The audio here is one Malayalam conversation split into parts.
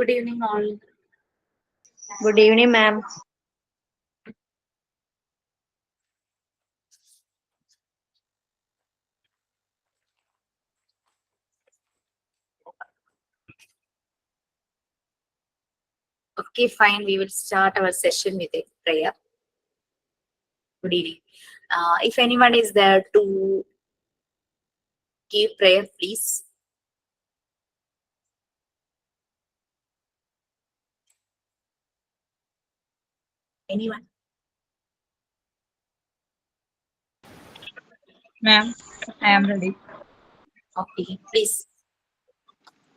Good evening, all. Good evening, ma'am. Okay, fine. We will start our session with a prayer. Good evening. If anyone is there to give prayer, please. Anyone? Ma'am, I am ready. Okay, please.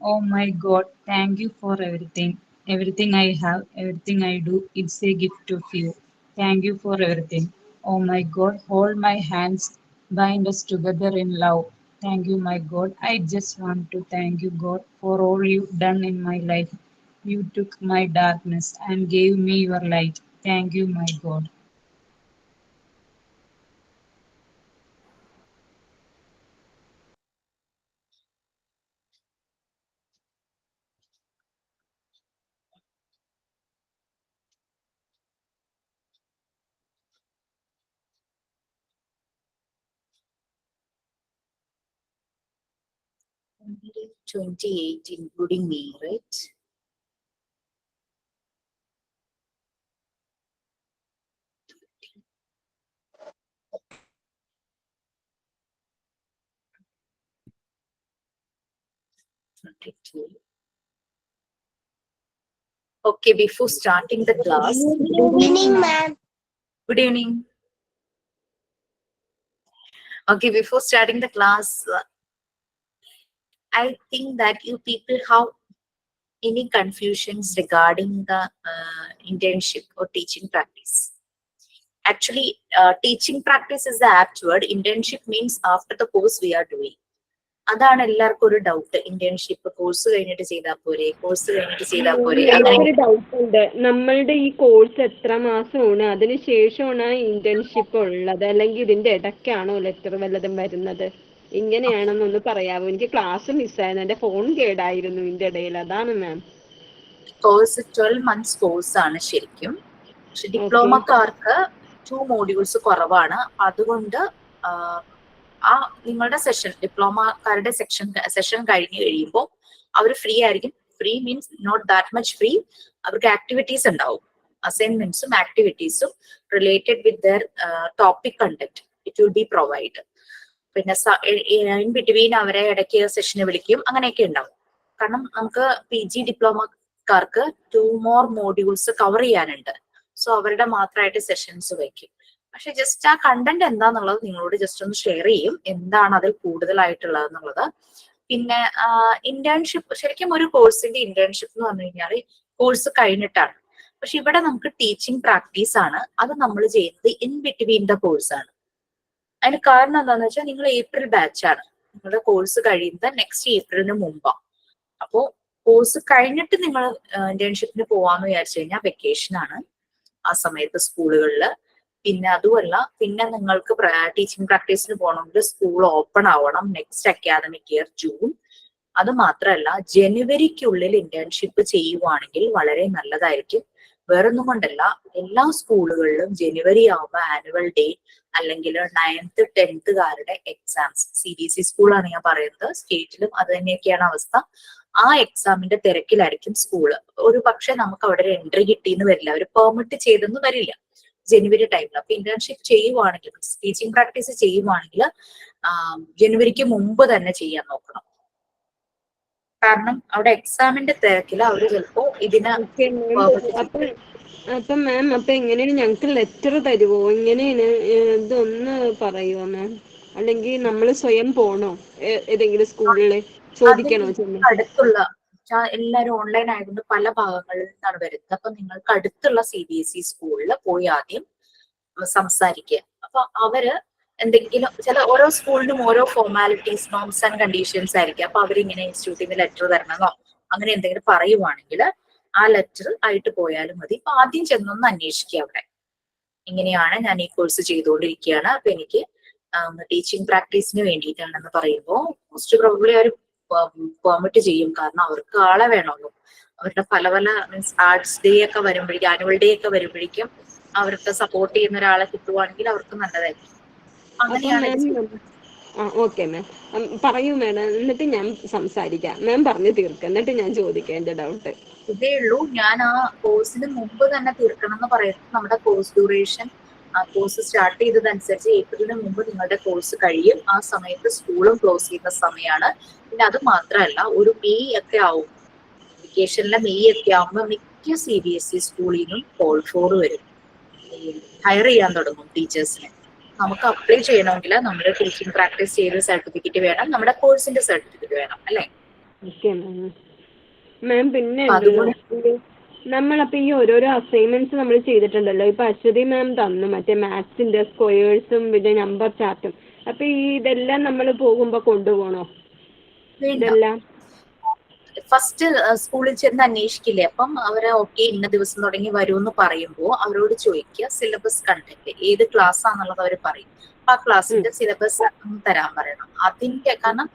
Oh my God, thank you for everything. Everything I have, everything I do, it's a gift of you. Thank you for everything. Oh my God, hold my hands, bind us together in love. Thank you, my God. I just want to thank you, God, for all you've done in my life. You took my darkness and gave me your light. Thank you, my God. Only 28, including me, right? Okay, before starting the class. Good evening, ma'am. Good evening. Okay, before starting the class, I think that you people have any confusions regarding the internship or teaching practice. Actually, teaching practice is the apt word. Internship means after the course we are doing. അതാണ് എല്ലാവർക്കും ഒരു ഡൗട്ട്. ഇന്റേൺഷിപ്പ് കോഴ്സ് കഴിഞ്ഞിട്ട് ചെയ്താൽ പോരെ, കോഴ്സ് കഴിഞ്ഞിട്ട് ചെയ്താൽ പോരെ, അങ്ങനെ എനിക്കൊരു ഡൗട്ട് ഉണ്ട്. നമ്മളുടെ ഈ കോഴ്സ് എത്ര മാസമാണ്, അതിനുശേഷമാണ് ഇന്റേൺഷിപ്പ് ഉള്ളത്, അല്ലെങ്കിൽ ഇതിന്റെ ഇടയ്ക്കാണോ ലെറ്റർ വല്ലതും വരുന്നത്? ഇങ്ങനെയാണെന്നൊന്ന് പറയാമോ? എനിക്ക് ക്ലാസ് മിസ്സായിരുന്നു, എന്റെ ഫോൺ കേടായിരുന്നു ഇതിന്റെ ഇടയിൽ, അതാണ് മാം. കോഴ്സ് 12 months കോഴ്സ് ആണ് ശരിക്കും. പക്ഷെ ഡിപ്ലോമക്കാർക്ക് 2 modules കുറവാണ്. അതുകൊണ്ട് ആ നിങ്ങളുടെ ഡിപ്ലോമക്കാരുടെ സെഷൻ കഴിഞ്ഞ് കഴിയുമ്പോൾ അവർ ഫ്രീ ആയിരിക്കും. Free means not that much free. അവർക്ക് ആക്ടിവിറ്റീസ് ഉണ്ടാവും, അസൈൻമെന്റ്സും ആക്ടിവിറ്റീസും related with their topic content. It will be provide. പിന്നെ ഇൻ ബിറ്റ്വീൻ അവരെ ഇടയ്ക്ക് സെഷന് വിളിക്കും, അങ്ങനെയൊക്കെ ഉണ്ടാവും. കാരണം നമുക്ക് PG ഡിപ്ലോമക്കാർക്ക് 2 more modules കവർ ചെയ്യാനുണ്ട്. സോ അവരുടെ മാത്രമായിട്ട് സെഷൻസ് വയ്ക്കും. പക്ഷെ ജസ്റ്റ് ആ കണ്ടന്റ് എന്താന്നുള്ളത് നിങ്ങളോട് ജസ്റ്റ് ഒന്ന് ഷെയർ ചെയ്യും, എന്താണ് അതിൽ കൂടുതലായിട്ടുള്ളത് എന്നുള്ളത്. പിന്നെ ഇന്റേൺഷിപ്പ്, ശരിക്കും ഒരു കോഴ്സിന്റെ ഇന്റേൺഷിപ്പ് എന്ന് പറഞ്ഞു കഴിഞ്ഞാൽ കോഴ്സ് കഴിഞ്ഞിട്ടാണ്. പക്ഷെ ഇവിടെ നമുക്ക് ടീച്ചിങ് പ്രാക്ടീസ് ആണ്. അത് നമ്മൾ ചെയ്യുന്നത് ഇൻ ബിറ്റ്വീൻ ദ കോഴ്സ് ആണ്. അതിന് കാരണം എന്താണെന്ന് വെച്ചാൽ നിങ്ങൾ ഏപ്രിൽ ബാച്ചാണ്, നിങ്ങളുടെ കോഴ്സ് കഴിയുന്നത് നെക്സ്റ്റ് ഏപ്രിലിന് മുമ്പാണ്. അപ്പോ കോഴ്സ് കഴിഞ്ഞിട്ട് നിങ്ങൾ ഇന്റേൺഷിപ്പിന് പോവാന്ന് വിചാരിച്ചു കഴിഞ്ഞാൽ വെക്കേഷൻ ആണ് ആ സമയത്ത് സ്കൂളുകളിൽ. പിന്നെ അതുമല്ല, പിന്നെ നിങ്ങൾക്ക് ടീച്ചിങ് പ്രാക്ടീസിന് പോകണമെങ്കിൽ സ്കൂൾ ഓപ്പൺ ആവണം നെക്സ്റ്റ് അക്കാദമിക് ഇയർ ജൂൺ. അത് മാത്രമല്ല, ജനുവരിക്കുള്ളിൽ ഇന്റേൺഷിപ്പ് ചെയ്യുവാണെങ്കിൽ വളരെ നല്ലതായിരിക്കും. വേറൊന്നും കൊണ്ടല്ല, എല്ലാ സ്കൂളുകളിലും ജനുവരി ആവുമ്പോൾ ആനുവൽ ഡേ അല്ലെങ്കിൽ 9th 10th എക്സാംസ്, CBSE സ്കൂളാണ് ഞാൻ പറയുന്നത്, സ്റ്റേറ്റിലും അത് തന്നെയൊക്കെയാണ് അവസ്ഥ. ആ എക്സാമിന്റെ തിരക്കിലായിരിക്കും സ്കൂള്. ഒരു പക്ഷെ നമുക്ക് അവിടെ ഒരു എൻട്രി കിട്ടിയെന്ന് വരില്ല, അവർ പെർമിറ്റ് ചെയ്തെന്ന് വരില്ല ജനുവരി ടൈമിൽ. അപ്പൊ ഇന്റേൺഷിപ്പ് ചെയ്യുവാണെങ്കിൽ, ടീച്ചിങ് പ്രാക്ടീസ് ചെയ്യുവാണെങ്കിൽ ജനുവരിക്ക് മുമ്പ് തന്നെ ചെയ്യാൻ നോക്കണം. കാരണം അവിടെ എക്സാമിന്റെ തിരക്കിൽ അവര് ചിലപ്പോ ഇതിന് അപ്പൊ മാം, അപ്പൊ എങ്ങനെയാണ് ഞങ്ങക്ക് ലെറ്റർ തരുവോ? എങ്ങനെയാണ് ഇതൊന്ന് പറയുവോ മാം? അല്ലെങ്കിൽ നമ്മൾ സ്വയം പോണോ ഏതെങ്കിലും സ്കൂളില് ചോദിക്കണോ? അടുത്തുള്ള എല്ലാരും ഓൺലൈൻ ആയതുകൊണ്ട് പല ഭാഗങ്ങളിൽ നിന്നാണ് വരുന്നത്. അപ്പൊ നിങ്ങൾക്ക് അടുത്തുള്ള CBSE സ്കൂളിൽ പോയി ആദ്യം സംസാരിക്കുക. അപ്പൊ അവര് എന്തെങ്കിലും ഓരോ സ്കൂളിനും ഓരോ ഫോർമാലിറ്റീസ്, നോംസ് ആൻഡ് കണ്ടീഷൻസ് ആയിരിക്കും. അപ്പൊ അവരിങ്ങനെ ഇൻസ്റ്റിറ്റ്യൂട്ടിൽ നിന്ന് ലെറ്റർ തരണമെന്നോ അങ്ങനെ എന്തെങ്കിലും പറയുവാണെങ്കിൽ ആ ലെറ്റർ ആയിട്ട് പോയാലും മതി. ഇപ്പൊ ആദ്യം ചെന്നൊന്ന് അന്വേഷിക്കുക അവിടെ, ഇങ്ങനെയാണ് ഞാൻ ഈ കോഴ്സ് ചെയ്തുകൊണ്ടിരിക്കുകയാണ്, അപ്പൊ എനിക്ക് ടീച്ചിങ് പ്രാക്ടീസിന് വേണ്ടിയിട്ടാണെന്ന് പറയുമ്പോൾ മോസ്റ്റ് പ്രോബബ്ലി അവർ പെർമിറ്റ് ചെയ്യും. കാരണം അവർക്ക് ആളെ വേണമല്ലോ. അവരുടെ പല പല മീൻസ് ആർട്സ് ഡേ ഒക്കെ വരുമ്പോഴേക്കും, ആനുവൽ ഡേ ഒക്കെ വരുമ്പോഴേക്കും അവർക്ക് സപ്പോർട്ട് ചെയ്യുന്ന ഒരാളെ കിട്ടുവാണെങ്കിൽ അവർക്ക് നല്ലതായിരിക്കും. അങ്ങനെയാണ് ഇത് ചെയ്യുന്നത്. ഓക്കെ മാം, പറയൂ മാഡം, എന്നിട്ട് ഞാൻ സംസാരിക്കാം. മാം പറഞ്ഞു തീർക്കാം, എന്നിട്ട് ഞാൻ ചോദിക്കാം എന്റെ ഡൗട്ട്. ഇതേ ഉള്ളൂ. ഞാൻ ആ കോഴ്സിന് മുമ്പ് തന്നെ തീർക്കണം എന്ന് പറയുന്നത് നമ്മുടെ കോഴ്സ് ഡ്യൂറേഷൻ, ആ കോഴ്സ് സ്റ്റാർട്ട് ചെയ്തതനുസരിച്ച് ഏപ്രിലിന് മുമ്പ് നിങ്ങളുടെ കോഴ്സ് കഴിയും. ആ സമയത്ത് സ്കൂളും ക്ലോസ് ചെയ്യുന്ന സമയമാണ്. പിന്നെ അത് മാത്രമല്ല, ഒരു മെയ് ഒക്കെ ആവും, വെക്കേഷനിലെ മെയ് ഒക്കെ ആവുമ്പോൾ മിക്ക CBSE സ്കൂളിൽ നിന്നും കോൾ ഫോർ വരും, ഹയർ ചെയ്യാൻ തുടങ്ങും ടീച്ചേഴ്സിനെ. നമുക്ക് അപ്ലൈ ചെയ്യണമെങ്കിൽ നമ്മുടെ ടീച്ചിങ് പ്രാക്ടീസ് ചെയ്ത സർട്ടിഫിക്കറ്റ് വേണം, നമ്മുടെ കോഴ്സിന്റെ സർട്ടിഫിക്കറ്റ് വേണം, അല്ലേ? Okay ma'am. പിന്നെ നമ്മളപ്പോ ഈ ഓരോരോ അസൈൻമെന്റ്സ് നമ്മൾ ചെയ്തിട്ടുണ്ടല്ലോ, ഇപ്പൊ അശ്വതി മാം തന്നു മറ്റേ മാത്സിന്റെ സ്ക്വയേഴ്സും പിന്നെ നമ്പർ ചാർട്ടും. അപ്പൊ ഇതെല്ലാം നമ്മൾ പോകുമ്പോ കൊണ്ടുപോകണോ ഇതെല്ലാം? ഫസ്റ്റ് സ്കൂളിൽ ചെന്ന് അന്വേഷിക്കില്ലേ, അപ്പം അവരെ ഓക്കെ ഇന്ന ദിവസം തുടങ്ങി വരുമെന്ന് പറയുമ്പോൾ അവരോട് ചോദിക്കുക സിലബസ് കണ്ടന്റ് ഏത് ക്ലാസ് ആണെന്നുള്ളത് അവർ പറയും. അപ്പൊ ആ ക്ലാസ്സിന്റെ സിലബസ് തരാൻ പറയണം. അതിന്റെ കാരണം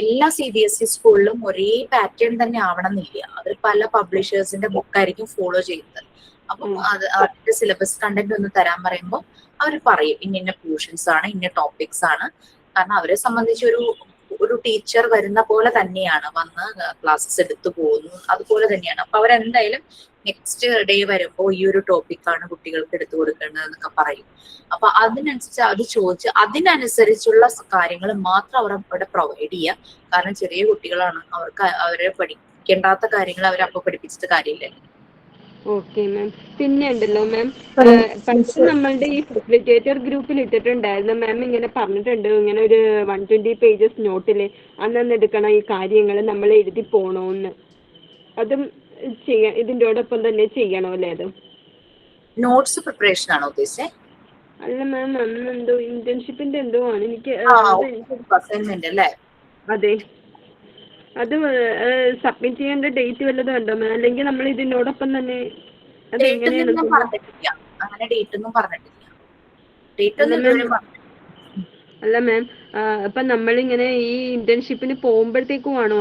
എല്ലാ CBSE സ്കൂളിലും ഒരേ പാറ്റേൺ തന്നെ ആവണമെന്നില്ല. അവർ പല പബ്ലിഷേഴ്സിന്റെ ബുക്കായിരിക്കും ഫോളോ ചെയ്യുന്നത്. അപ്പം അതിന്റെ സിലബസ് കണ്ടന്റ് ഒന്ന് തരാൻ പറയുമ്പോൾ അവർ പറയും ഇന്ന പോർഷൻസ് ആണ്, ഇന്ന ടോപ്പിക്സ് ആണ്. കാരണം അവരെ സംബന്ധിച്ച് ഒരു ടീച്ചർ വരുന്ന പോലെ തന്നെയാണ്, വന്ന് ക്ലാസ്സസ് എടുത്തു പോകുന്നു, അതുപോലെ തന്നെയാണ്. അപ്പൊ അവരെന്തായാലും നെക്സ്റ്റ് ഡേ വരുമ്പോൾ ഈ ഒരു ടോപ്പിക്കാണ് കുട്ടികൾക്ക് എടുത്തു കൊടുക്കേണ്ടത് എന്നൊക്കെ പറയും. അപ്പൊ അതിനനുസരിച്ച് അത് ചോദിച്ച് അതിനനുസരിച്ചുള്ള കാര്യങ്ങൾ മാത്രം അവർ അവിടെ പ്രൊവൈഡ് ചെയ്യുക. കാരണം ചെറിയ കുട്ടികളാണ്, അവരെ പഠിക്കേണ്ടാത്ത കാര്യങ്ങൾ അവരപ്പൊ പഠിപ്പിച്ചിട്ട് കാര്യമില്ല. Okay ma'am. പിന്നെ ഉണ്ടല്ലോ മാം, പണ്ട് നമ്മളുടെ ഈ ഫെസിലിറ്റേറ്റർ ഗ്രൂപ്പിൽ ഇട്ടിട്ടുണ്ടായിരുന്നു മാം, ഇങ്ങനെ പറഞ്ഞിട്ടുണ്ട് ഇങ്ങനെ ഒരു 120 pages നോട്ടില് അന്നന്ന് എടുക്കണം ഈ കാര്യങ്ങൾ നമ്മൾ എഴുതി പോണോന്ന്. അതും ഇതിൻ്റെയോടൊപ്പം തന്നെ ചെയ്യണോ അല്ലേ? അത് നോട്ട്സ് പ്രിപ്പറേഷൻ ആണോ ഉദ്ദേശിച്ചത്? അല്ല മാം, അന്ന് എന്തോ ഇന്റേൺഷിപ്പിന്റെ എന്തോ ആണ് എനിക്ക് അസൈൻമെന്റ് അല്ലേ? അതെ, അത് സബ്മിറ്റ് ചെയ്യേണ്ട ഡേറ്റ് വല്ലതും ഉണ്ടോ മാം? അല്ലെങ്കിൽ നമ്മൾ ഇതിനോടൊപ്പം തന്നെ അങ്ങനെ ഡേറ്റ് ഒന്നും പറഞ്ഞിട്ടില്ല. അല്ല മാം, അപ്പൊ നമ്മളിങ്ങനെ ഈ ഇന്റേൺഷിപ്പിന് പോകുമ്പോഴത്തേക്കും ആണോ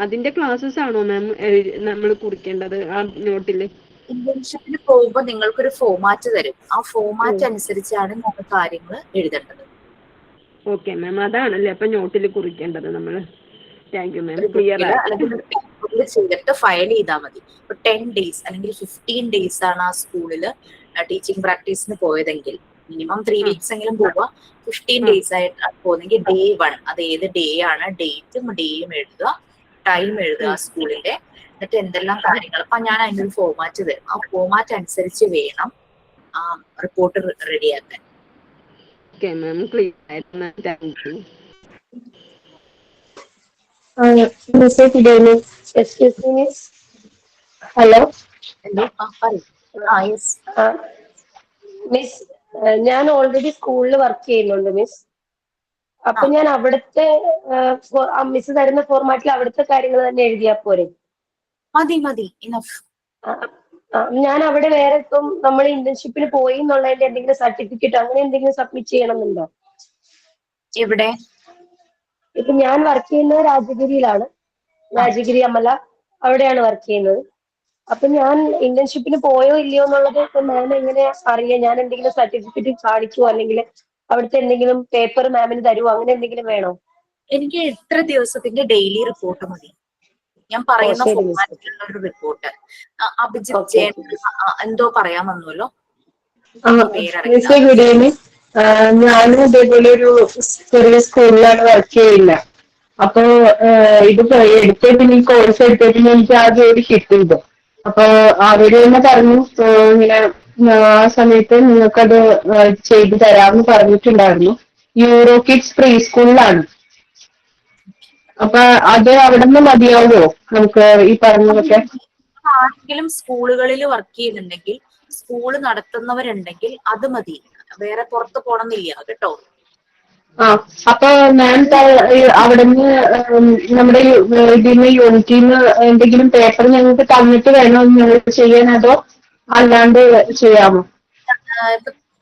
അതിന്റെ ക്ലാസ്സസ് ആണോ മാം നമ്മൾ കുറിക്കേണ്ടത് ആ നോട്ടില്? ഇന്റേൺഷിപ്പിന് പോകുമ്പോൾ നിങ്ങൾക്കൊരു ഫോമാറ്റ് തരും. ആ ഫോമാറ്റ് അനുസരിച്ചാണ് നമ്മൾ കാര്യങ്ങൾ എഴുതേണ്ടത്. ഓക്കെ മാം, അതാണല്ലേ അപ്പൊ നോട്ടിൽ കുറിക്കേണ്ടത് നമ്മള്. താങ്ക് യു മാം, ക്ലിയർ ചെയ്തിട്ട് ഫയൽ ചെയ്താൽ മതി. 10 days അല്ലെങ്കിൽ 15 days ആണ് ആ സ്കൂളിൽ ടീച്ചിങ് പ്രാക്ടീസിന് പോയതെങ്കിൽ മിനിമം 3 weeks എങ്കിലും പോവുക. 15 days ആയിട്ടാണ് പോകുന്നെങ്കിൽ day 1 അത് ഏത് ഡേ ആണ്, ഡേറ്റും ഡേയും എഴുതുക, ടൈം എഴുതുക സ്കൂളിന്റെ, എന്നിട്ട് എന്തെല്ലാം കാര്യങ്ങൾ. അപ്പൊ ഞാൻ അതിനൊരു ഫോമാറ്റ് തരും. ആ ഫോമാറ്റ് അനുസരിച്ച് വേണം ആ റിപ്പോർട്ട് റെഡിയാക്കാൻ. Okay ma'am, clear. Thank you. Excuse me, miss. Hello. Miss, ഞാൻ ഓൾറെഡി സ്കൂളിൽ വർക്ക് ചെയ്യുന്നുണ്ട് മിസ്. അപ്പൊ ഞാൻ അവിടുത്തെ മിസ് തരുന്ന ഫോർമാറ്റിൽ അവിടുത്തെ കാര്യങ്ങൾ തന്നെ എഴുതിയാ പോരെ? മതി ഇനഫ്. ഞാൻ അവിടെ വേറെ ഇപ്പം നമ്മൾ ഇന്റേൺഷിപ്പിന് പോയി എന്നുള്ളതിന്റെ എന്തെങ്കിലും സർട്ടിഫിക്കറ്റ് അങ്ങനെ എന്തെങ്കിലും സബ്മിറ്റ് ചെയ്യണമെന്നുണ്ടോ? എവിടെ? ഇപ്പൊ ഞാൻ വർക്ക് ചെയ്യുന്നത് രാജഗിരിയിലാണ്, രാജഗിരി അമല, അവിടെയാണ് വർക്ക് ചെയ്യുന്നത്. അപ്പൊ ഞാൻ ഇന്റേൺഷിപ്പിന് പോയോ ഇല്ലയോ എന്നുള്ളത് ഇപ്പൊ മാം എങ്ങനെ അറിയാം? ഞാൻ എന്തെങ്കിലും സർട്ടിഫിക്കറ്റ് കാണിക്കുവോ അല്ലെങ്കിൽ അവിടുത്തെ എന്തെങ്കിലും പേപ്പർ മാമിന് തരുമോ, അങ്ങനെ എന്തെങ്കിലും വേണോ? എനിക്ക് എത്ര ദിവസത്തിന്റെ ഡെയിലി റിപ്പോർട്ട് മതി. ഞാൻ പറയുന്ന ഫോർമാറ്റിലുള്ള ഒരു റിപ്പോർട്ട്. അഭിജിത്ത് ജയൻ എന്തോ പറയാൻ വന്നുവല്ലോ. Good evening. ഞാനും ഇതേപോലെ ഒരു ചെറിയ സ്കൂളിലാണ് വർക്ക് ചെയ്യുന്നത്. അപ്പൊ ഇത് എടുത്തിട്ട് ഈ കോഴ്സ് എടുത്തിട്ട് എനിക്ക് ആ ജോലി കിട്ടിയത്. അപ്പൊ അവര് തന്നെ പറഞ്ഞു ഇങ്ങനെ ആ സമയത്ത് നിങ്ങൾക്കത് ചെയ്തു തരാമെന്ന് പറഞ്ഞിട്ടുണ്ടായിരുന്നു. യൂറോ കിഡ്സ് പ്രീ സ്കൂളിലാണ്. അപ്പൊ അത് അവിടെ നിന്ന് മതിയാവോ നമുക്ക് ഈ പറഞ്ഞതൊക്കെ? ആരെങ്കിലും സ്കൂളുകളിൽ വർക്ക് ചെയ്യുന്നുണ്ടെങ്കിൽ, സ്കൂള് നടത്തുന്നവരുണ്ടെങ്കിൽ അത് മതി, വേറെ പുറത്ത് പോണമെന്നില്ല കേട്ടോ. അപ്പൊ മാം അവിടുന്ന് നമ്മുടെ ഇതിന് യൂണിറ്റിന്ന് എന്തെങ്കിലും പേപ്പർ ഞങ്ങൾക്ക് തന്നിട്ട് വേണോ ഞങ്ങൾ ചെയ്യാൻ, അതോ അല്ലാണ്ട് ചെയ്യാമോ?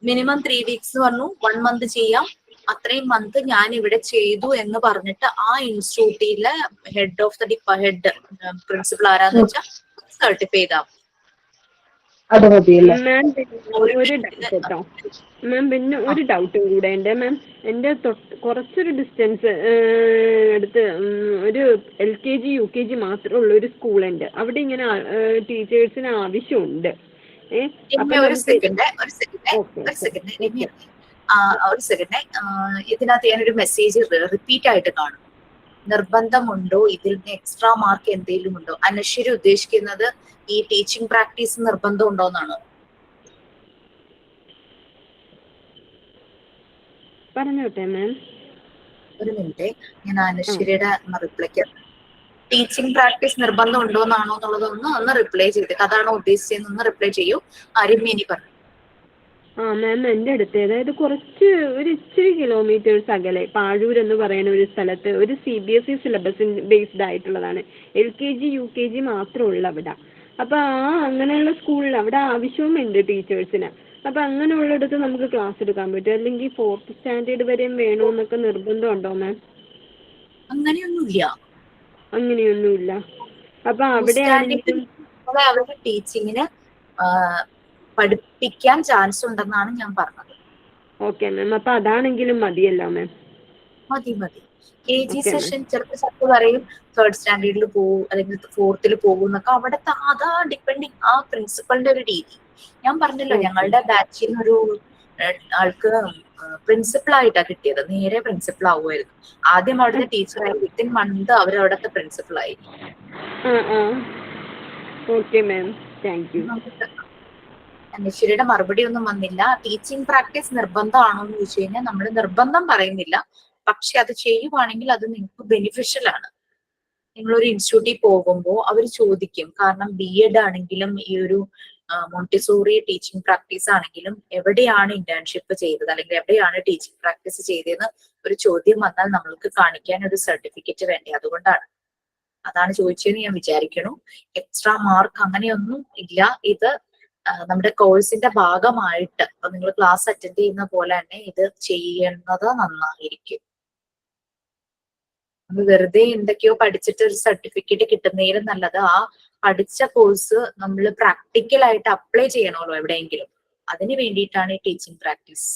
മിനിമം 3 weeks പറഞ്ഞു, 1 month ചെയ്യാം, അത്രയും മന്ത് ഞാൻ ഇവിടെ ചെയ്തു എന്ന് പറഞ്ഞിട്ട് ആ ഇൻസ്റ്റിറ്റ്യൂട്ടിലെ head of the head principal ആരാന്ന് വെച്ചാൽ സർട്ടിഫൈ ചെയ്താൽ അത് മതിയല്ലേ? മാം ഒരു ഡൗട്ട് കേട്ടോ മാം, പിന്നെ ഒരു ഡൗട്ടും കൂടെ ഉണ്ട് മാം. എൻ്റെ കുറച്ചൊരു ഡിസ്റ്റൻസ് അടുത്ത് ഒരു LKG UKG മാത്രമുള്ള ഒരു സ്കൂളുണ്ട്. അവിടെ ഇങ്ങനെ ടീച്ചേഴ്സിന് ആവശ്യമുണ്ട്. ഒരു സെക്കൻഡ് ഇതിനകത്ത് ഞാനൊരു മെസ്സേജ് റിപ്പീറ്റ് ആയിട്ട് കാണും. നിർബന്ധമുണ്ടോ, ഇതിൽ എക്സ്ട്രാ മാർക്ക് എന്തെങ്കിലും ഉണ്ടോ? അനശ്വരി ഉദ്ദേശിക്കുന്നത് ഈ ടീച്ചിങ് പ്രാക്ടീസ് നിർബന്ധം ഉണ്ടോന്നാണോ? പറഞ്ഞോട്ടെ മാം. ഒരു മിനിറ്റ്, ഞാൻ അനശ്വരിയുടെ റിപ്ലൈക്ക് ടീച്ചിങ് പ്രാക്ടീസ് നിർബന്ധം ഉണ്ടോന്നാണോ എന്നുള്ളതൊന്ന് റിപ്ലൈ ചെയ്തിട്ട് അതാണോ ഉദ്ദേശിച്ചതെന്ന് റിപ്ലൈ ചെയ്യൂ. ആര്യമ്മേനി പറഞ്ഞു. മാം, എൻ്റെ അടുത്ത് അതായത് ഒരു ഇച്ചിരി കിലോമീറ്റേഴ്സ് അകലെ പാഴൂർ എന്ന് പറയുന്ന ഒരു സ്ഥലത്ത് ഒരു CBSE സിലബസ് ബേസ്ഡ് ആയിട്ടുള്ളതാണ്. LKG UKG മാത്രമുള്ള അവിടെ. അപ്പൊ അങ്ങനെയുള്ള സ്കൂളിൽ അവിടെ ആവശ്യവുമുണ്ട് ടീച്ചേഴ്സിന്. അപ്പൊ അങ്ങനെയുള്ളിടത്ത് നമുക്ക് ക്ലാസ് എടുക്കാൻ പറ്റും, അല്ലെങ്കിൽ 4th സ്റ്റാൻഡേർഡ് വരെയും വേണമെന്നൊക്കെ നിർബന്ധമുണ്ടോ മാം? അങ്ങനെയൊന്നുമില്ല. അപ്പൊ അവിടെ അവരുടെ ടീച്ചിങ്ങിന് പഠിപ്പിക്കാൻ ചാൻസ് ഉണ്ടെന്നാണ് ഞാൻ പറഞ്ഞത്. ഓക്കെ മാം, അപ്പൊ അതാണെങ്കിലും മതിയല്ലോ മാം? മതി. KG സെഷൻ ചിലപ്പോൾ പറയും 3rd സ്റ്റാൻഡേർഡിൽ പോകും അല്ലെങ്കിൽ 4th പോകും എന്നൊക്കെ. അവിടുത്തെ അതാ ഡിപ്പെൻഡിങ് ആ പ്രിൻസിപ്പളിന്റെ ഒരു രീതി. ഞാൻ പറഞ്ഞല്ലോ, ഞങ്ങളുടെ ബാച്ചിൽ ഒരു ആൾക്ക് പ്രിൻസിപ്പൾ ആയിട്ടാണ് കിട്ടിയത്. നേരെ പ്രിൻസിപ്പൾ ആവുമായിരുന്നു. ആദ്യം അവിടുത്തെ ടീച്ചറായി, വിത്തിൻ മന്ത് അവരവിടുത്തെ പ്രിൻസിപ്പൾ ആയി. അനശ്വരിയുടെ മറുപടി ഒന്നും വന്നില്ല. ടീച്ചിങ് പ്രാക്ടീസ് നിർബന്ധമാണോ എന്ന് ചോദിച്ചു കഴിഞ്ഞാൽ നമ്മൾ നിർബന്ധം പറയുന്നില്ല, പക്ഷെ അത് ചെയ്യുവാണെങ്കിൽ അത് നിങ്ങൾക്ക് ബെനിഫിഷ്യൽ ആണ്. നിങ്ങളൊരു ഇൻസ്റ്റിറ്റ്യൂട്ടിൽ പോകുമ്പോൾ അവർ ചോദിക്കും. കാരണം BEd ആണെങ്കിലും ഈ ഒരു മോണ്ടിസോറി ടീച്ചിങ് പ്രാക്ടീസ് ആണെങ്കിലും എവിടെയാണ് ഇന്റേൺഷിപ്പ് ചെയ്തത് അല്ലെങ്കിൽ എവിടെയാണ് ടീച്ചിങ് പ്രാക്ടീസ് ചെയ്തതെന്ന് ഒരു ചോദ്യം വന്നാൽ നമ്മൾക്ക് കാണിക്കാൻ ഒരു സർട്ടിഫിക്കറ്റ് വേണ്ടേ. അതുകൊണ്ടാണ് അതാണ് ചോദിച്ചതെന്ന് ഞാൻ വിചാരിക്കണു. എക്സ്ട്രാ മാർക്ക് അങ്ങനെയൊന്നും ഇല്ല. ഇത് നമ്മുടെ കോഴ്സിന്റെ ഭാഗമായിട്ട് നിങ്ങൾ ക്ലാസ് അറ്റൻഡ് ചെയ്യുന്ന പോലെ തന്നെ ഇത് ചെയ്യുന്നത് നന്നായിരിക്കും. നമ്മൾ വെറുതെ എന്തൊക്കെയോ പഠിച്ചിട്ട് ഒരു സർട്ടിഫിക്കറ്റ് കിട്ടുന്നതിലും നല്ലത് ആ പഠിച്ച കോഴ്സ് നമ്മൾ പ്രാക്ടിക്കലായിട്ട് അപ്ലൈ ചെയ്യണമല്ലോ എവിടെയെങ്കിലും. അതിന് വേണ്ടിയിട്ടാണ് ഈ ടീച്ചിങ് പ്രാക്ടീസ്.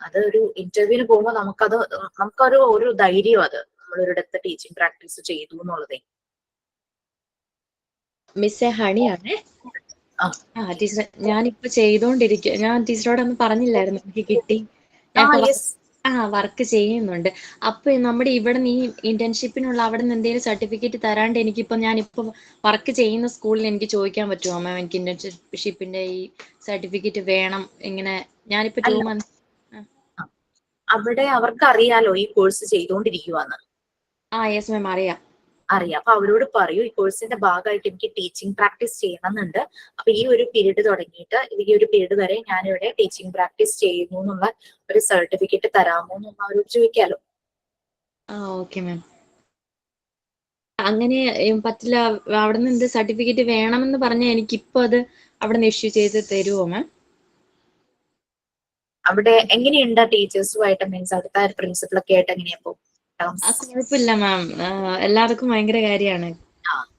അതൊരു ഇന്റർവ്യൂവിന് പോകുമ്പോൾ നമുക്കൊരു ധൈര്യം, അത് നമ്മളൊരിടത്ത് ടീച്ചിങ് പ്രാക്ടീസ് ചെയ്തു എന്നുള്ളതേ. മിസ്സേ ഹണിയാണേ. ടീച്ചർ, ഞാനിപ്പോ ചെയ്തോണ്ടിരിക്കുക. ഞാൻ ടീച്ചറോടൊന്നും പറഞ്ഞില്ലായിരുന്നു, എനിക്ക് കിട്ടി. വർക്ക് ചെയ്യുന്നുണ്ട്. അപ്പൊ നമ്മുടെ ഇവിടെ ഈ ഇന്റേൺഷിപ്പിനുള്ള അവിടെ നിന്ന് എന്തെങ്കിലും സർട്ടിഫിക്കറ്റ് തരാണ്ട് ഞാനിപ്പോ വർക്ക് ചെയ്യുന്ന സ്കൂളിൽ എനിക്ക് ചോദിക്കാൻ പറ്റുമോ മാം? എനിക്ക് ഇന്റേൺഷിപ്പിന്റെ ഈ സർട്ടിഫിക്കറ്റ് വേണം. ഇങ്ങനെ ഞാനിപ്പോ 2 months അവിടെ അവർക്ക് അറിയാലോ ഈ കോഴ്സ് ചെയ്തുകൊണ്ടിരിക്കുവാന്ന്. യെസ് മാം, അറിയാം. അപ്പൊ അവരോട് പറയൂ, ഈ കോഴ്സിന്റെ ഭാഗമായിട്ട് എനിക്ക് ടീച്ചിങ് പ്രാക്ടീസ് ചെയ്യണമെന്നുണ്ട്. അപ്പൊ ഈ ഒരു പീരീഡ് തുടങ്ങിയിട്ട് ഈ ഒരു പീരീഡ് വരെ ഞാനിവിടെ ടീച്ചിങ് പ്രാക്ടീസ് ചെയ്യുന്നു എന്നുള്ള ഒരു സർട്ടിഫിക്കറ്റ് തരാമോ എന്ന് അവരോട് ചോദിക്കാലോ. Okay ma'am. അങ്ങനെ പറ്റില്ല, അവിടെ നിന്ന് എന്ത് സർട്ടിഫിക്കറ്റ് വേണമെന്ന് പറഞ്ഞാൽ എനിക്കിപ്പോ അത് അവിടെ നിന്ന് ഇഷ്യൂ ചെയ്ത് തരുമോ മാം? അവിടെ എങ്ങനെയുണ്ട് ടീച്ചേഴ്സുമായിട്ട്, മീൻസ് അവിടുത്തെ പ്രിൻസിപ്പളൊക്കെ ആയിട്ട് എങ്ങനെയാപ്പോ? കുഴപ്പമില്ല മാം, എല്ലാവർക്കും ഭയങ്കര കാര്യമാണ്.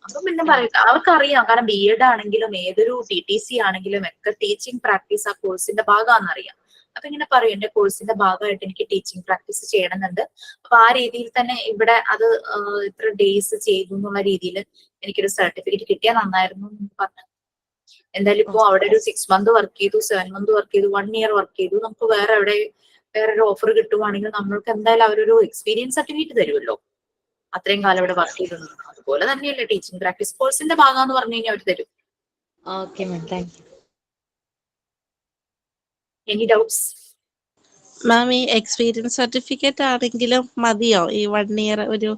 അപ്പൊ പിന്നെ പറയാം, അവർക്കറിയാം. കാരണം BEd ആണെങ്കിലും ഏതൊരു TTC ആണെങ്കിലും ഒക്കെ ടീച്ചിങ് പ്രാക്ടീസ് ആ കോഴ്സിന്റെ ഭാഗമാണെന്നറിയാം. അപ്പൊ ഇങ്ങനെ പറയും, എന്റെ കോഴ്സിന്റെ ഭാഗമായിട്ട് എനിക്ക് ടീച്ചിങ് പ്രാക്ടീസ് ചെയ്യണമെന്നുണ്ട്. അപ്പൊ ആ രീതിയിൽ തന്നെ ഇവിടെ അത് ഇത്ര ഡേയ്സ് ചെയ്തു എന്നുള്ള രീതിയിൽ എനിക്കൊരു സർട്ടിഫിക്കറ്റ് കിട്ടിയാൽ നന്നായിരുന്നു എന്ന് പറഞ്ഞു. എന്തായാലും ഇപ്പൊ അവിടെ ഒരു 6 month വർക്ക് ചെയ്തു, 7 month വർക്ക് ചെയ്തു, 1 year വർക്ക് ചെയ്തു. നമുക്ക് വേറൊരു ഓഫർ കിട്ടുവാണെങ്കിൽ നമ്മൾക്ക് എന്തായാലും അവരൊരു എക്സ്പീരിയൻസ് സർട്ടിഫിക്കറ്റ് തരുമല്ലോ, അത്രയും കാലം ഇവിടെ വർക്ക് ചെയ്തു. അതുപോലെ തന്നെയല്ലേ ടീച്ചിങ് പ്രാക്ടീസ് കോഴ്സിന്റെ ഭാഗം പറഞ്ഞു കഴിഞ്ഞാൽ അവർ തരും. Okay ma'am, thank you. Any doubts ma'am? ഈ എക്സ്പീരിയൻസ് സർട്ടിഫിക്കറ്റ് ആണെങ്കിലും മതിയോ ഈ 1 year? ഒരു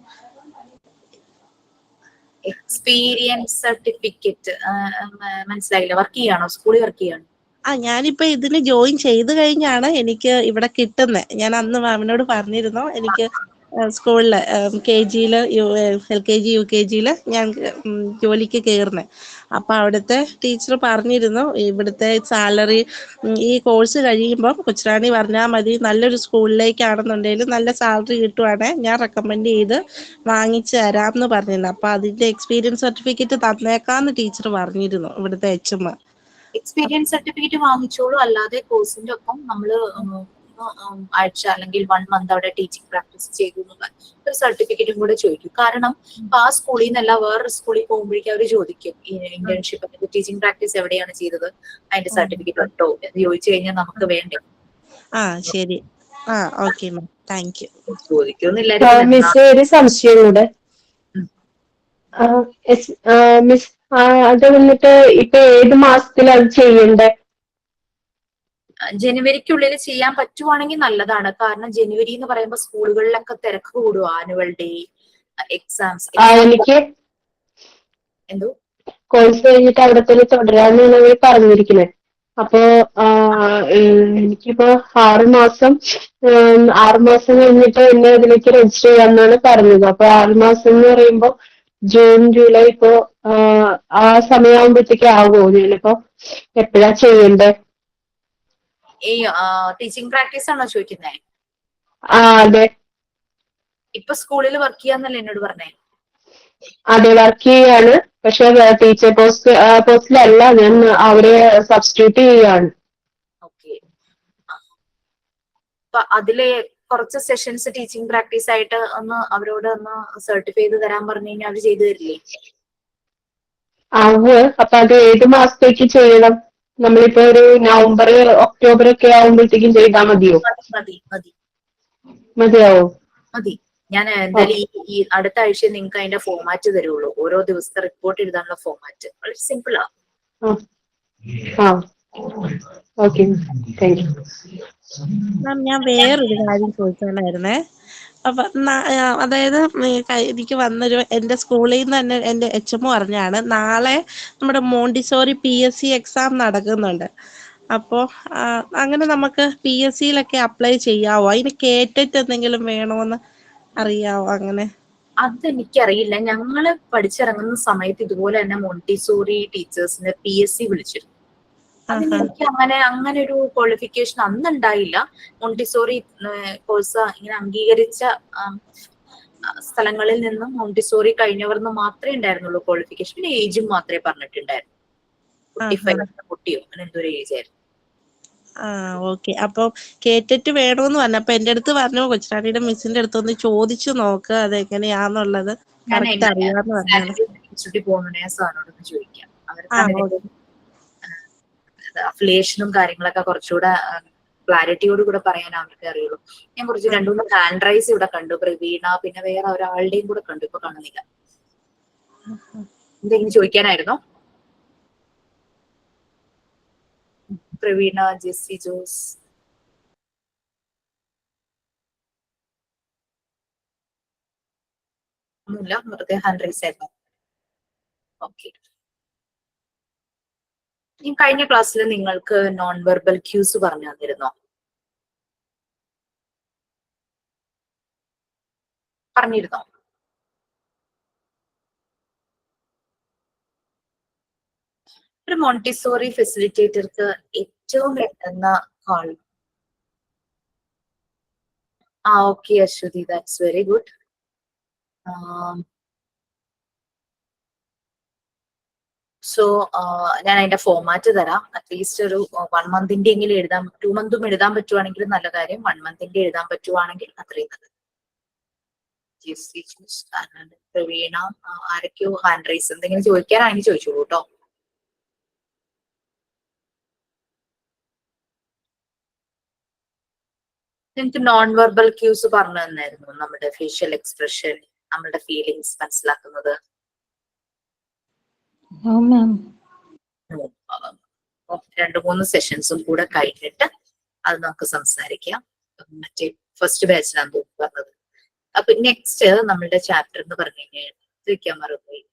എക്സ്പീരിയൻസ് സർട്ടിഫിക്കറ്റ് മനസ്സിലായില്ല. വർക്ക് ചെയ്യാണോ, സ്കൂളിൽ വർക്ക് ചെയ്യാണോ? ഞാനിപ്പോ ഇതിന് ജോയിൻ ചെയ്ത് കഴിഞ്ഞാണ് എനിക്ക് ഇവിടെ കിട്ടുന്നത്. ഞാൻ അന്ന് മാമിനോട് പറഞ്ഞിരുന്നു എനിക്ക് സ്കൂളിൽ KG-യിൽ LKG UKG-യിൽ ഞാൻ ജോലിക്ക് കയറുന്നത്. അപ്പോൾ അവിടുത്തെ ടീച്ചർ പറഞ്ഞിരുന്നു ഇവിടുത്തെ സാലറി ഈ കോഴ്സ് കഴിയുമ്പോൾ കൊച്ചുറാണി പറഞ്ഞാൽ മതി, നല്ലൊരു സ്കൂളിലേക്കാണെന്നുണ്ടെങ്കിൽ നല്ല സാലറി കിട്ടുവാണെങ്കിൽ ഞാൻ റെക്കമെൻഡ് ചെയ്ത് വാങ്ങിച്ചു തരാമെന്ന് പറഞ്ഞിരുന്നു. അപ്പോൾ അതിൻ്റെ എക്സ്പീരിയൻസ് സർട്ടിഫിക്കറ്റ് തന്നേക്കാമെന്ന് ടീച്ചർ പറഞ്ഞിരുന്നു ഇവിടുത്തെ HM. എക്സ്പീരിയൻസ് സർട്ടിഫിക്കറ്റ് വാങ്ങിച്ചോളൂ. അല്ലാതെ കോഴ്സിന്റെ ഒപ്പം നമ്മൾ ആഴ്ച അല്ലെങ്കിൽ 1 മന്ത് അവിടെ ടീച്ചിങ് പ്രാക്ടീസ് ചെയ്തു ഒരു സർട്ടിഫിക്കറ്റും കൂടെ ചോദിക്കും. കാരണം ഇപ്പൊ ആ സ്കൂളിൽ നിന്നല്ല വേറൊരു സ്കൂളിൽ പോകുമ്പോഴേക്കും അവർ ചോദിക്കും ഈ ഇന്റേൺഷിപ്പ് ടീച്ചിങ് പ്രാക്ടീസ് എവിടെയാണ് ചെയ്തത്, അതിന്റെ സർട്ടിഫിക്കറ്റ് ഉണ്ടോ എന്ന് ചോദിച്ചു കഴിഞ്ഞാൽ നമുക്ക് വേണ്ടേ. ശരി. Okay ma'am, thank you. ചോദിക്കുന്നില്ലായിരിക്കും. മിസ് ഒരു സംശയം കൂടെ. മിസ് അത് വന്നിട്ട് ഇപ്പൊ ഏത് മാസത്തിലാണ് ചെയ്യണ്ടേ? ജനുവരിക്കുള്ളിൽ ചെയ്യാൻ പറ്റുവാണെങ്കിൽ നല്ലതാണ്. കാരണം ജനുവരി എന്ന് പറയുമ്പോൾ സ്കൂളുകളിലൊക്കെ തിരക്ക് കൂടും. Annual day, exams. എനിക്ക് എന്തോ കോഴ്സ് കഴിഞ്ഞിട്ട് അവിടെ തന്നെ തുടരാന്നാണ് അവർ പറഞ്ഞിരിക്കുന്നത്. അപ്പൊ എനിക്കിപ്പോ 6 മാസം കഴിഞ്ഞിട്ട് എന്നെ അതിലേക്ക് രജിസ്റ്റർ ചെയ്യാന്നാണ് പറഞ്ഞത്. അപ്പൊ 6 മാസം എന്ന് പറയുമ്പോ ജൂൺ ജൂലൈ ഇപ്പോ ആ സമയമാകുമ്പോഴത്തേക്ക് ആകുമോ? ഞാനിപ്പോ എപ്പോഴാ ചെയ്യണ്ടേ? ഈ ടീച്ചിങ് പ്രാക്ടീസ് ആണോ ചോദിക്കുന്നേ? അതെ. ഇപ്പൊ സ്കൂളിൽ വർക്ക് ചെയ്യാന്നല്ലേ എന്നോട് പറഞ്ഞേ? അതെ, വർക്ക് ചെയ്യാണ്. പക്ഷെ ടീച്ചർ പോസ്റ്റിലല്ല, ഞാൻ അവരെ സബ്സ്റ്റിറ്റ്യൂട്ട് ചെയ്യാണ്. ഓക്കെ. അപ്പൊ അതിലെ കുറച്ച് സെഷൻസ് ടീച്ചിങ് പ്രാക്ടീസ് ആയിട്ട് അവരോട് സർട്ടിഫൈ ചെയ്ത് തരാൻ പറഞ്ഞു കഴിഞ്ഞാൽ അവർ ചെയ്തു തരില്ലേ? അപ്പൊ അത് ഏത് മാസത്തേക്ക് ചെയ്യണം? നമ്മളിപ്പോ ഒരു നവംബർ ഒക്ടോബർ ഒക്കെ ആവുമ്പോഴത്തേക്കും ചെയ്താൽ മതിയോ? മതിയാവോ? മതി. ഞാൻ എന്തായാലും ഈ അടുത്ത ആഴ്ച നിങ്ങൾക്ക് അതിന്റെ ഫോമാറ്റ് തരുള്ളൂ. ഓരോ ദിവസത്തെ റിപ്പോർട്ട് എഴുതാനുള്ള ഫോമാറ്റ് വളരെ സിമ്പിളാ. Okay, thank you. മാം, ഞാൻ വേറൊരു കാര്യം ചോദിക്കാനായിരുന്നേ. അപ്പൊ അതായത് എനിക്ക് വന്നൊരു എന്റെ സ്കൂളിൽ നിന്ന് തന്നെ എന്റെ HM പറഞ്ഞാണ് നാളെ നമ്മുടെ മോണ്ടിസോറി PSC എക്സാം നടക്കുന്നുണ്ട്. അപ്പോ അങ്ങനെ നമുക്ക് PSC-യിലൊക്കെ അപ്ലൈ ചെയ്യാവോ? അതിന് കേട്ടിട്ട് എന്തെങ്കിലും വേണോന്ന് അറിയാവോ? അങ്ങനെ അതെനിക്കറിയില്ല. ഞങ്ങള് പഠിച്ചിറങ്ങുന്ന സമയത്ത് ഇതുപോലെ തന്നെ മോണ്ടിസോറി ടീച്ചേഴ്സിന് PSC വിളിച്ചിരുന്നു. അതിന് എനിക്ക് അങ്ങനെ ഒരു ക്വാളിഫിക്കേഷൻ അന്ന് ഉണ്ടായില്ല. മോണ്ടിസോറി കോഴ്സ് ഇങ്ങനെ അംഗീകരിച്ച സ്ഥലങ്ങളിൽ നിന്നും മോണ്ടിസോറി കഴിഞ്ഞവർന്ന് മാത്രമേ ഉണ്ടായിരുന്നുള്ളൂ ക്വാളിഫിക്കേഷൻ. പിന്നെ ഏജും മാത്രമേ പറഞ്ഞിട്ടുണ്ടായിരുന്നു. 45 കുട്ടിയോ അങ്ങനെ എന്തോ ഒരു ഏജ് ആയിരുന്നു. ഓക്കെ. അപ്പം കേട്ടിട്ട് വേണോന്ന് പറഞ്ഞു. അപ്പൊ എന്റെ അടുത്ത് പറഞ്ഞു കൊച്ചുറാണിയുടെ മിസ്സിന്റെ അടുത്ത് ഒന്ന് ചോദിച്ചു നോക്ക് അതെങ്ങനെയാന്നുള്ളത് കറക്റ്റ് അറിയാന്ന് പറഞ്ഞു. പോകുന്ന സാറിനോടൊന്ന് ചോദിക്കാം. അവർക്ക് അഫിലിയേഷനും കാര്യങ്ങളൊക്കെ കുറച്ചുകൂടെ ക്ലാരിറ്റിയോട് കൂടെ പറയാൻ അവർക്ക് അറിയുള്ളൂ. ഞാൻ കുറച്ച് 2-3 ഹാൻഡ് റൈസ് ഇവിടെ കണ്ടു. പ്രവീണ, പിന്നെ വേറെ ഒരാളുടെയും കൂടെ കണ്ടു, ഇപ്പൊ കാണുന്നില്ല. എന്തെങ്കിലും ചോദിക്കാനായിരുന്നോ? പ്രവീണ, ജെസ്സി ജോസ്. ഒന്നുമില്ല, വെറുതെ ഹാൻഡ് റൈസ് ആയിരുന്നു. ഓക്കെ. ഈ കഴിഞ്ഞ ക്ലാസ്സിൽ നിങ്ങൾക്ക് നോൺ വെർബൽ ക്യൂസ് പറഞ്ഞു തന്നിരുന്നോ? പറഞ്ഞിരുന്നോ? ഒരു മോണ്ടിസോറി ഫെസിലിറ്റേറ്റർക്ക് ഏറ്റവും വേണ്ടുന്ന കാൾ. Okay Aswathi, that's very good. So ഞാൻ അതിന്റെ ഫോമാറ്റ് തരാം. അറ്റ്ലീസ്റ്റ് ഒരു 1 മന്തിന്റെ എങ്കിലും എഴുതാൻ, 2 മന്തും എഴുതാൻ പറ്റുവാണെങ്കിൽ നല്ല കാര്യം. 1 മന്തിന്റെ എഴുതാൻ പറ്റുവാണെങ്കിൽ അത്രയും നല്ലത്. പ്രവീണ, ആരൊക്കെയോ ഹാൻഡ് റൈസ്. എന്തെങ്കിലും ചോദിക്കാനാണെങ്കിൽ ചോദിച്ചോളൂ കേട്ടോ. നിങ്ങൾക്ക് നോൺ വെർബൽ ക്യൂസ് പറഞ്ഞു തന്നായിരുന്നു. നമ്മുടെ ഫേഷ്യൽ എക്സ്പ്രഷൻ, നമ്മുടെ ഫീലിങ്സ് മനസ്സിലാക്കുന്നത്. 2-3 സെഷൻസും കൂടെ കഴിഞ്ഞിട്ട് അത് നമുക്ക് സംസാരിക്കാം. മറ്റേ ഫസ്റ്റ് ബാച്ചിലാണ് തോന്നുന്നു പറഞ്ഞത്. അപ്പൊ നെക്സ്റ്റ് നമ്മളുടെ ചാപ്റ്റർ എന്ന് പറഞ്ഞു കഴിഞ്ഞാൽ ചോദിക്കാൻ മറന്നുപോയി.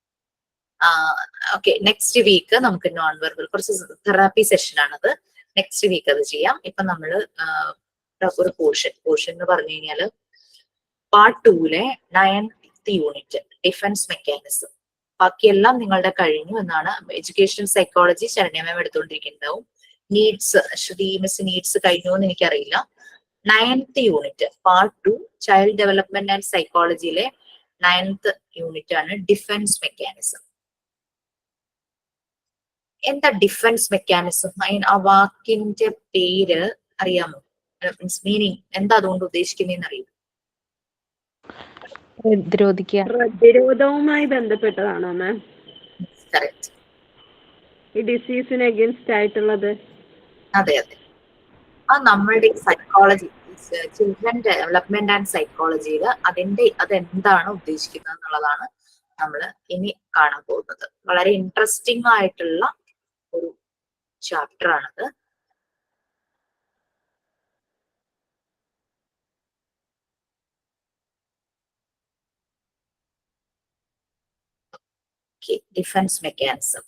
ഓക്കെ, നെക്സ്റ്റ് വീക്ക് നമുക്ക് നോൺ വെർബൽ കുറച്ച് തെറാപ്പി സെഷൻ ആണത്. നെക്സ്റ്റ് വീക്ക് അത് ചെയ്യാം. ഇപ്പൊ നമ്മള് ഒരു പോർഷൻ എന്ന് പറഞ്ഞു കഴിഞ്ഞാല് പാർട്ട് 2-ലെ 9th യൂണിറ്റ് ഡിഫൻസ് മെക്കാനിസം. ബാക്കിയെല്ലാം നിങ്ങളുടെ കഴിഞ്ഞു എന്നാണ്. എഡ്യൂക്കേഷൻ സൈക്കോളജി ശരണ്യ മാം എടുത്തുകൊണ്ടിരിക്കുന്നുണ്ടാവും. നീഡ്സ്, ശ്രുതി മിസ് നീഡ്സ് കഴിഞ്ഞു എന്ന് എനിക്കറിയില്ല. 9th unit part 2 child development and സൈക്കോളജിയിലെ 9th യൂണിറ്റ് ആണ് ഡിഫൻസ് മെക്കാനിസം. എന്താ ഡിഫൻസ് മെക്കാനിസം? ആ വാക്കിന്റെ പേര് അറിയാമോ? മീൻസ് മീനിങ് എന്താ അതുകൊണ്ട് ഉദ്ദേശിക്കുന്നതെന്ന് അറിയാം? പ്രതിരോധവുമായി ബന്ധപ്പെട്ടതാണോ മാം? കറക്റ്റ്. ഈ ഡിസീസിന് അഗേൻസ്റ്റ് ആയിട്ടുള്ളത്? അതെ അതെ. ആ നമ്മളുടെ സൈക്കോളജി, ചിൽഡ്രൻ ഡെവലപ്മെന്റ് ആൻഡ് സൈക്കോളജിയിൽ അതെന്താണ് ഉദ്ദേശിക്കുന്നത് എന്നുള്ളതാണ് നമ്മൾ ഇനി കാണാൻ പോകുന്നത്. വളരെ ഇൻട്രസ്റ്റിംഗ് ആയിട്ടുള്ള ഒരു ചാപ്റ്റർ ആണത്. Defence mechanism.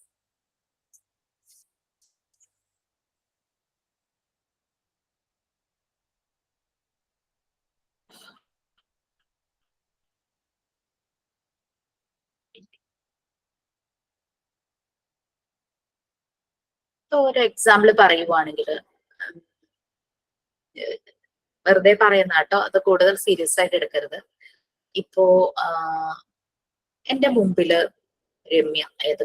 ഒരു എക്സാമ്പിൾ പറയുവാണെങ്കിൽ, വെറുതെ പറയുന്ന കേട്ടോ, അത് കൂടുതൽ സീരിയസ് ആയിട്ട് എടുക്കരുത്. ഇപ്പോ എന്റെ മുമ്പില് രമ്യ,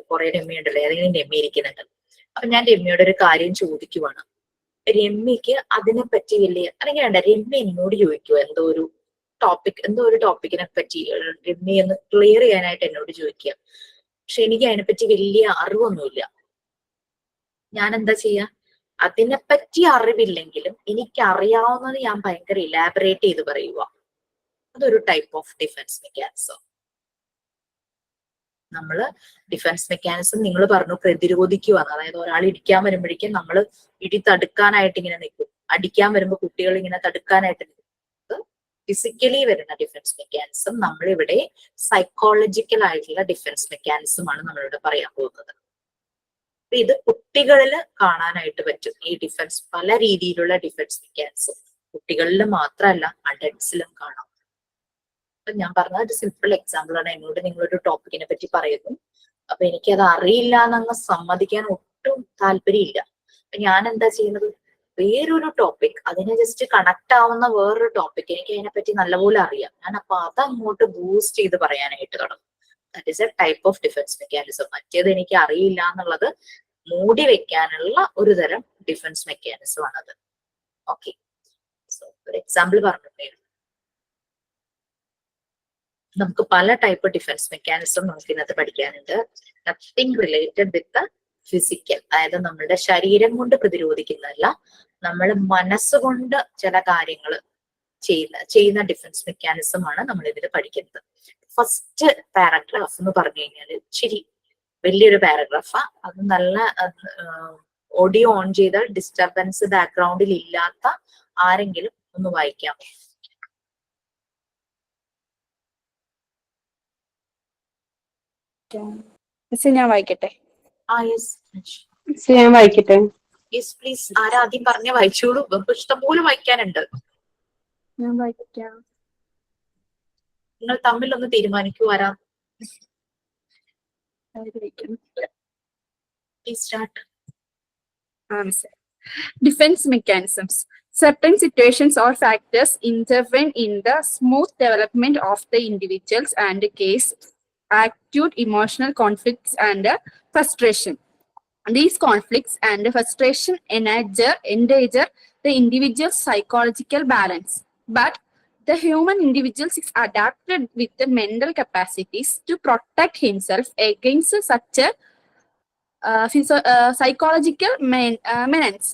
കുറെ രമ്യ ഉണ്ടല്ലോ, ഏതെങ്കിലും രമ്യ ഇരിക്കുന്നുണ്ട്. അപ്പൊ ഞാൻ രമ്യയോട് ഒരു കാര്യം ചോദിക്കുവാണ്. രമ്യക്ക് അതിനെ പറ്റി വലിയ, അല്ലെങ്കിൽ വേണ്ട, രമ്യ എന്നോട് ചോദിക്കുവോ എന്തോ ഒരു ടോപ്പിക്കിനെ പറ്റി രമ്യ ഒന്ന് ക്ലിയർ ചെയ്യാനായിട്ട് എന്നോട് ചോദിക്കുക. പക്ഷെ എനിക്ക് അതിനെപ്പറ്റി വലിയ അറിവൊന്നുമില്ല. ഞാൻ എന്താ ചെയ്യാ? അതിനെപ്പറ്റി അറിവില്ലെങ്കിലും എനിക്കറിയാവുന്നത് ഞാൻ ഭയങ്കര ഇലാബറേറ്റ് ചെയ്ത് പറയുക. അതൊരു ടൈപ്പ് ഓഫ് ഡിഫൻസ് മെക്കാനിസം. നമ്മള് ഡിഫൻസ് മെക്കാനിസം നിങ്ങൾ പറഞ്ഞു പ്രതിരോധിക്കുവാണ്. അതായത് ഒരാൾ ഇടിക്കാൻ വരുമ്പോഴേക്കും നമ്മൾ ഇടി തടുക്കാനായിട്ട് ഇങ്ങനെ നിൽക്കും. അടിക്കാൻ വരുമ്പോൾ കുട്ടികൾ ഇങ്ങനെ തടുക്കാനായിട്ട് നിൽക്കും. ഫിസിക്കലി വരുന്ന ഡിഫൻസ് മെക്കാനിസം. നമ്മളിവിടെ സൈക്കോളജിക്കൽ ആയിട്ടുള്ള ഡിഫൻസ് മെക്കാനിസം ആണ് നമ്മളിവിടെ പറയാൻ പോകുന്നത്. ഇത് കുട്ടികളിൽ കാണാനായിട്ട് പറ്റും. ഈ ഡിഫൻസ്, പല രീതിയിലുള്ള ഡിഫൻസ് മെക്കാനിസം കുട്ടികളിൽ മാത്രമല്ല അഡൽട്സിലും കാണാം. അപ്പൊ ഞാൻ പറഞ്ഞ ഒരു സിമ്പിൾ എക്സാമ്പിൾ ആണ്. എന്നോട് നിങ്ങളൊരു ടോപ്പിക്കിനെ പറ്റി പറയുന്നു. അപ്പൊ എനിക്കത് അറിയില്ല എന്നങ്ങ് സമ്മതിക്കാൻ ഒട്ടും താല്പര്യമില്ല. അപ്പൊ ഞാൻ എന്താ ചെയ്യുന്നത്? വേറൊരു ടോപ്പിക്, അതിനെ ജസ്റ്റ് കണക്ട് ആവുന്ന വേറൊരു ടോപ്പിക് എനിക്ക് അതിനെപ്പറ്റി നല്ലപോലെ അറിയാം. ഞാൻ അപ്പൊ അതങ്ങോട്ട് ബൂസ്റ്റ് ചെയ്ത് പറയാനായിട്ട് തുടങ്ങും. That is A type of defence mechanism. മറ്റേത് എനിക്ക് അറിയില്ല എന്നുള്ളത് മൂടി വെക്കാനുള്ള ഒരു തരം ഡിഫൻസ് മെക്കാനിസം ആണത്. ഓക്കെ, സോ ഒരു എക്സാമ്പിൾ പറഞ്ഞിട്ടേ നമുക്ക് പല ടൈപ്പ് ഡിഫൻസ് മെക്കാനിസം നമുക്ക് ഇന്നത്തെ പഠിക്കാനുണ്ട്. നത്തിങ് റിലേറ്റഡ് വിത്ത് ഫിസിക്കൽ, അതായത് നമ്മളുടെ ശരീരം കൊണ്ട് പ്രതിരോധിക്കുന്നതല്ല, നമ്മൾ മനസ്സുകൊണ്ട് ചില കാര്യങ്ങൾ ചെയ്യുന്ന ഡിഫൻസ് മെക്കാനിസം ആണ് നമ്മൾ ഇതിൽ പഠിക്കുന്നത്. ഫസ്റ്റ് പാരഗ്രാഫ് എന്ന് പറഞ്ഞു കഴിഞ്ഞാൽ ശരി വലിയൊരു പാരഗ്രാഫാ. അത് നല്ല ഓഡിയോ ഓൺ ചെയ്താൽ ഡിസ്റ്റർബൻസ് ബാക്ക്ഗ്രൗണ്ടിൽ ഇല്ലാത്ത ആരെങ്കിലും ഒന്ന് വായിക്കാം. ഞാൻ വായിക്കട്ടെ? ഞാൻ വായിക്കട്ടെ? Yes please. ആരാ ആദ്യം പറഞ്ഞ വായിച്ചോളൂ. ഇഷ്ടംപോലെ വായിക്കാനുണ്ട്. ഞാൻ വായിക്കാം. നിങ്ങൾ തമ്മിൽ ഒന്ന് തീരുമാനിക്കൂ ആരാ. Please start. Defense mechanisms. Certain situations or factors intervene in the smooth development of the individuals and cause acute emotional conflicts and frustration. These conflicts and frustration endanger the individual's psychological balance. But the human individual is adapted with the mental capacities to protect himself against such a psychological menace.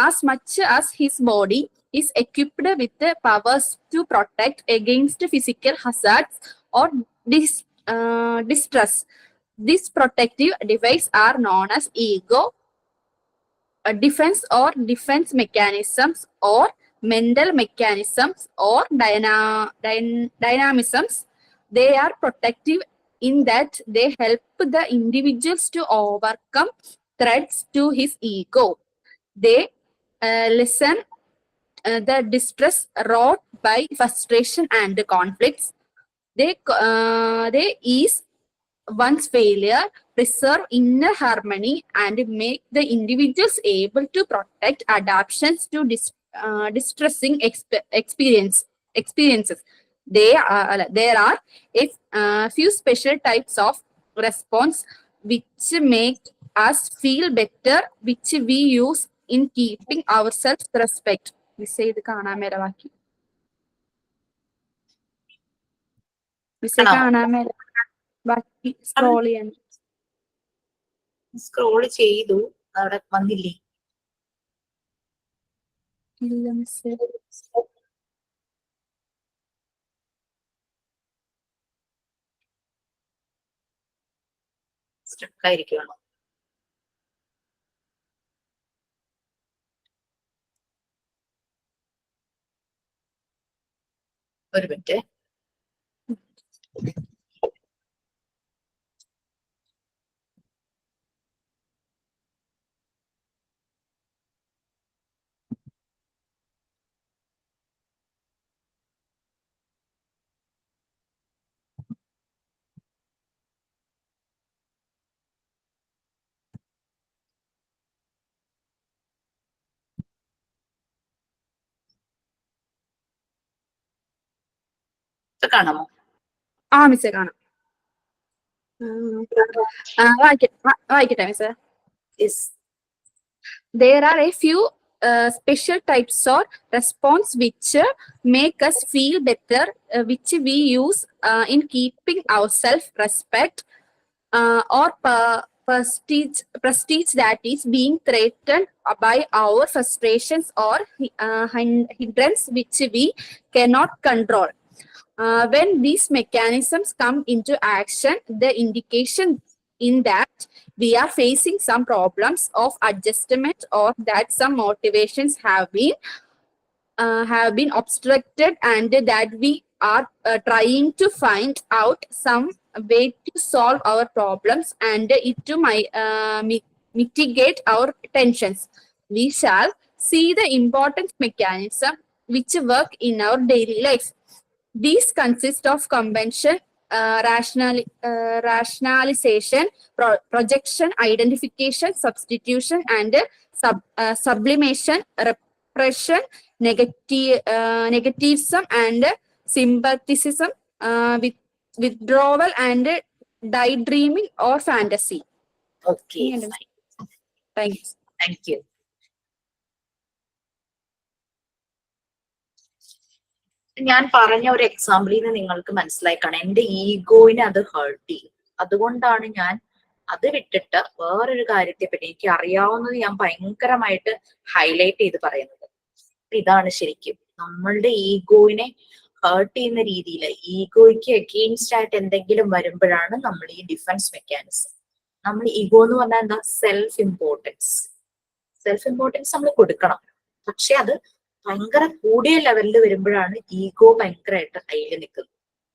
As much as his body is equipped with the powers to protect against physical hazards or distress. These protective devices are known as ego defense or defense mechanisms or mental mechanisms or dynamisms. They are protective in that they help the individuals to overcome threats to his ego. They listen the distress wrought by frustration and conflicts. They ease one's failure, preserve inner harmony, and make the individuals able to protect adaptations to distressing experiences. There are a few special types of response which make us feel better, which we use in keeping ourselves respect. മിസ്സേ ഇത് കാണാൻ മേല ബാക്കി മിസ്സേ ആണോ? കാണാൻ മേല ബാക്കി സ്ക്രോൾ ചെയ്യാൻ. സ്ക്രോൾ ചെയ്തു, അവിടെ വന്നില്ലേ? ഇല്ല മിസ്സേ. സ്റ്റക്ക് ആയിരിക്കുവാണോ? ഒരു മിനിറ്റ്. ഇത് കാണാമോ? ആ മിസ്സേ കാണാം. വായിക്കട്ടെ മിസ്സേ. Yes. There are a few special types of response which make us feel better, which we use in keeping ourselves respect or prestige that is being threatened by our frustrations or hindrance which we cannot control. When these mechanisms come into action, the indication in that we are facing some problems of adjustment or that some motivations have been obstructed and that we are trying to find out some way to solve our problems and it to mitigate our tensions. We shall see the important mechanism which work in our daily life. These consist of convention, rationalization, projection, identification, substitution, and sublimation, repression, negativism, and sympathism, withdrawal, and daydreaming or fantasy. Okay, Yeah. fine. Thanks. Thank you. ഞാൻ പറഞ്ഞ ഒരു എക്സാമ്പിളിൽ നിന്ന് നിങ്ങൾക്ക് മനസ്സിലായി കാണാം, എന്റെ ഈഗോയിനെ അത് ഹേർട്ട് ചെയ്യും. അതുകൊണ്ടാണ് ഞാൻ അത് വിട്ടിട്ട് വേറൊരു കാര്യത്തെ പറ്റി എനിക്ക് അറിയാവുന്നത് ഞാൻ ഭയങ്കരമായിട്ട് ഹൈലൈറ്റ് ചെയ്ത് പറയുന്നത്. ഇതാണ് ശരിക്കും നമ്മളുടെ ഈഗോയിനെ ഹേർട്ട് ചെയ്യുന്ന രീതിയിൽ ഈഗോയ്ക്ക് അഗെയിൻസ്റ്റ് ആയിട്ട് എന്തെങ്കിലും വരുമ്പോഴാണ് നമ്മൾ ഈ ഡിഫൻസ് മെക്കാനിസം. നമ്മൾ ഈഗോ എന്ന് പറഞ്ഞാൽ എന്താ? Self importance. സെൽഫ് ഇമ്പോർട്ടൻസ് നമ്മൾ കൊടുക്കണം, പക്ഷെ അത് ഭയങ്കര കൂടിയ ലെവലിൽ വരുമ്പോഴാണ് ഈഗോ ഭയങ്കരമായിട്ട് ഹൈയിൽ നിൽക്കുന്നത്.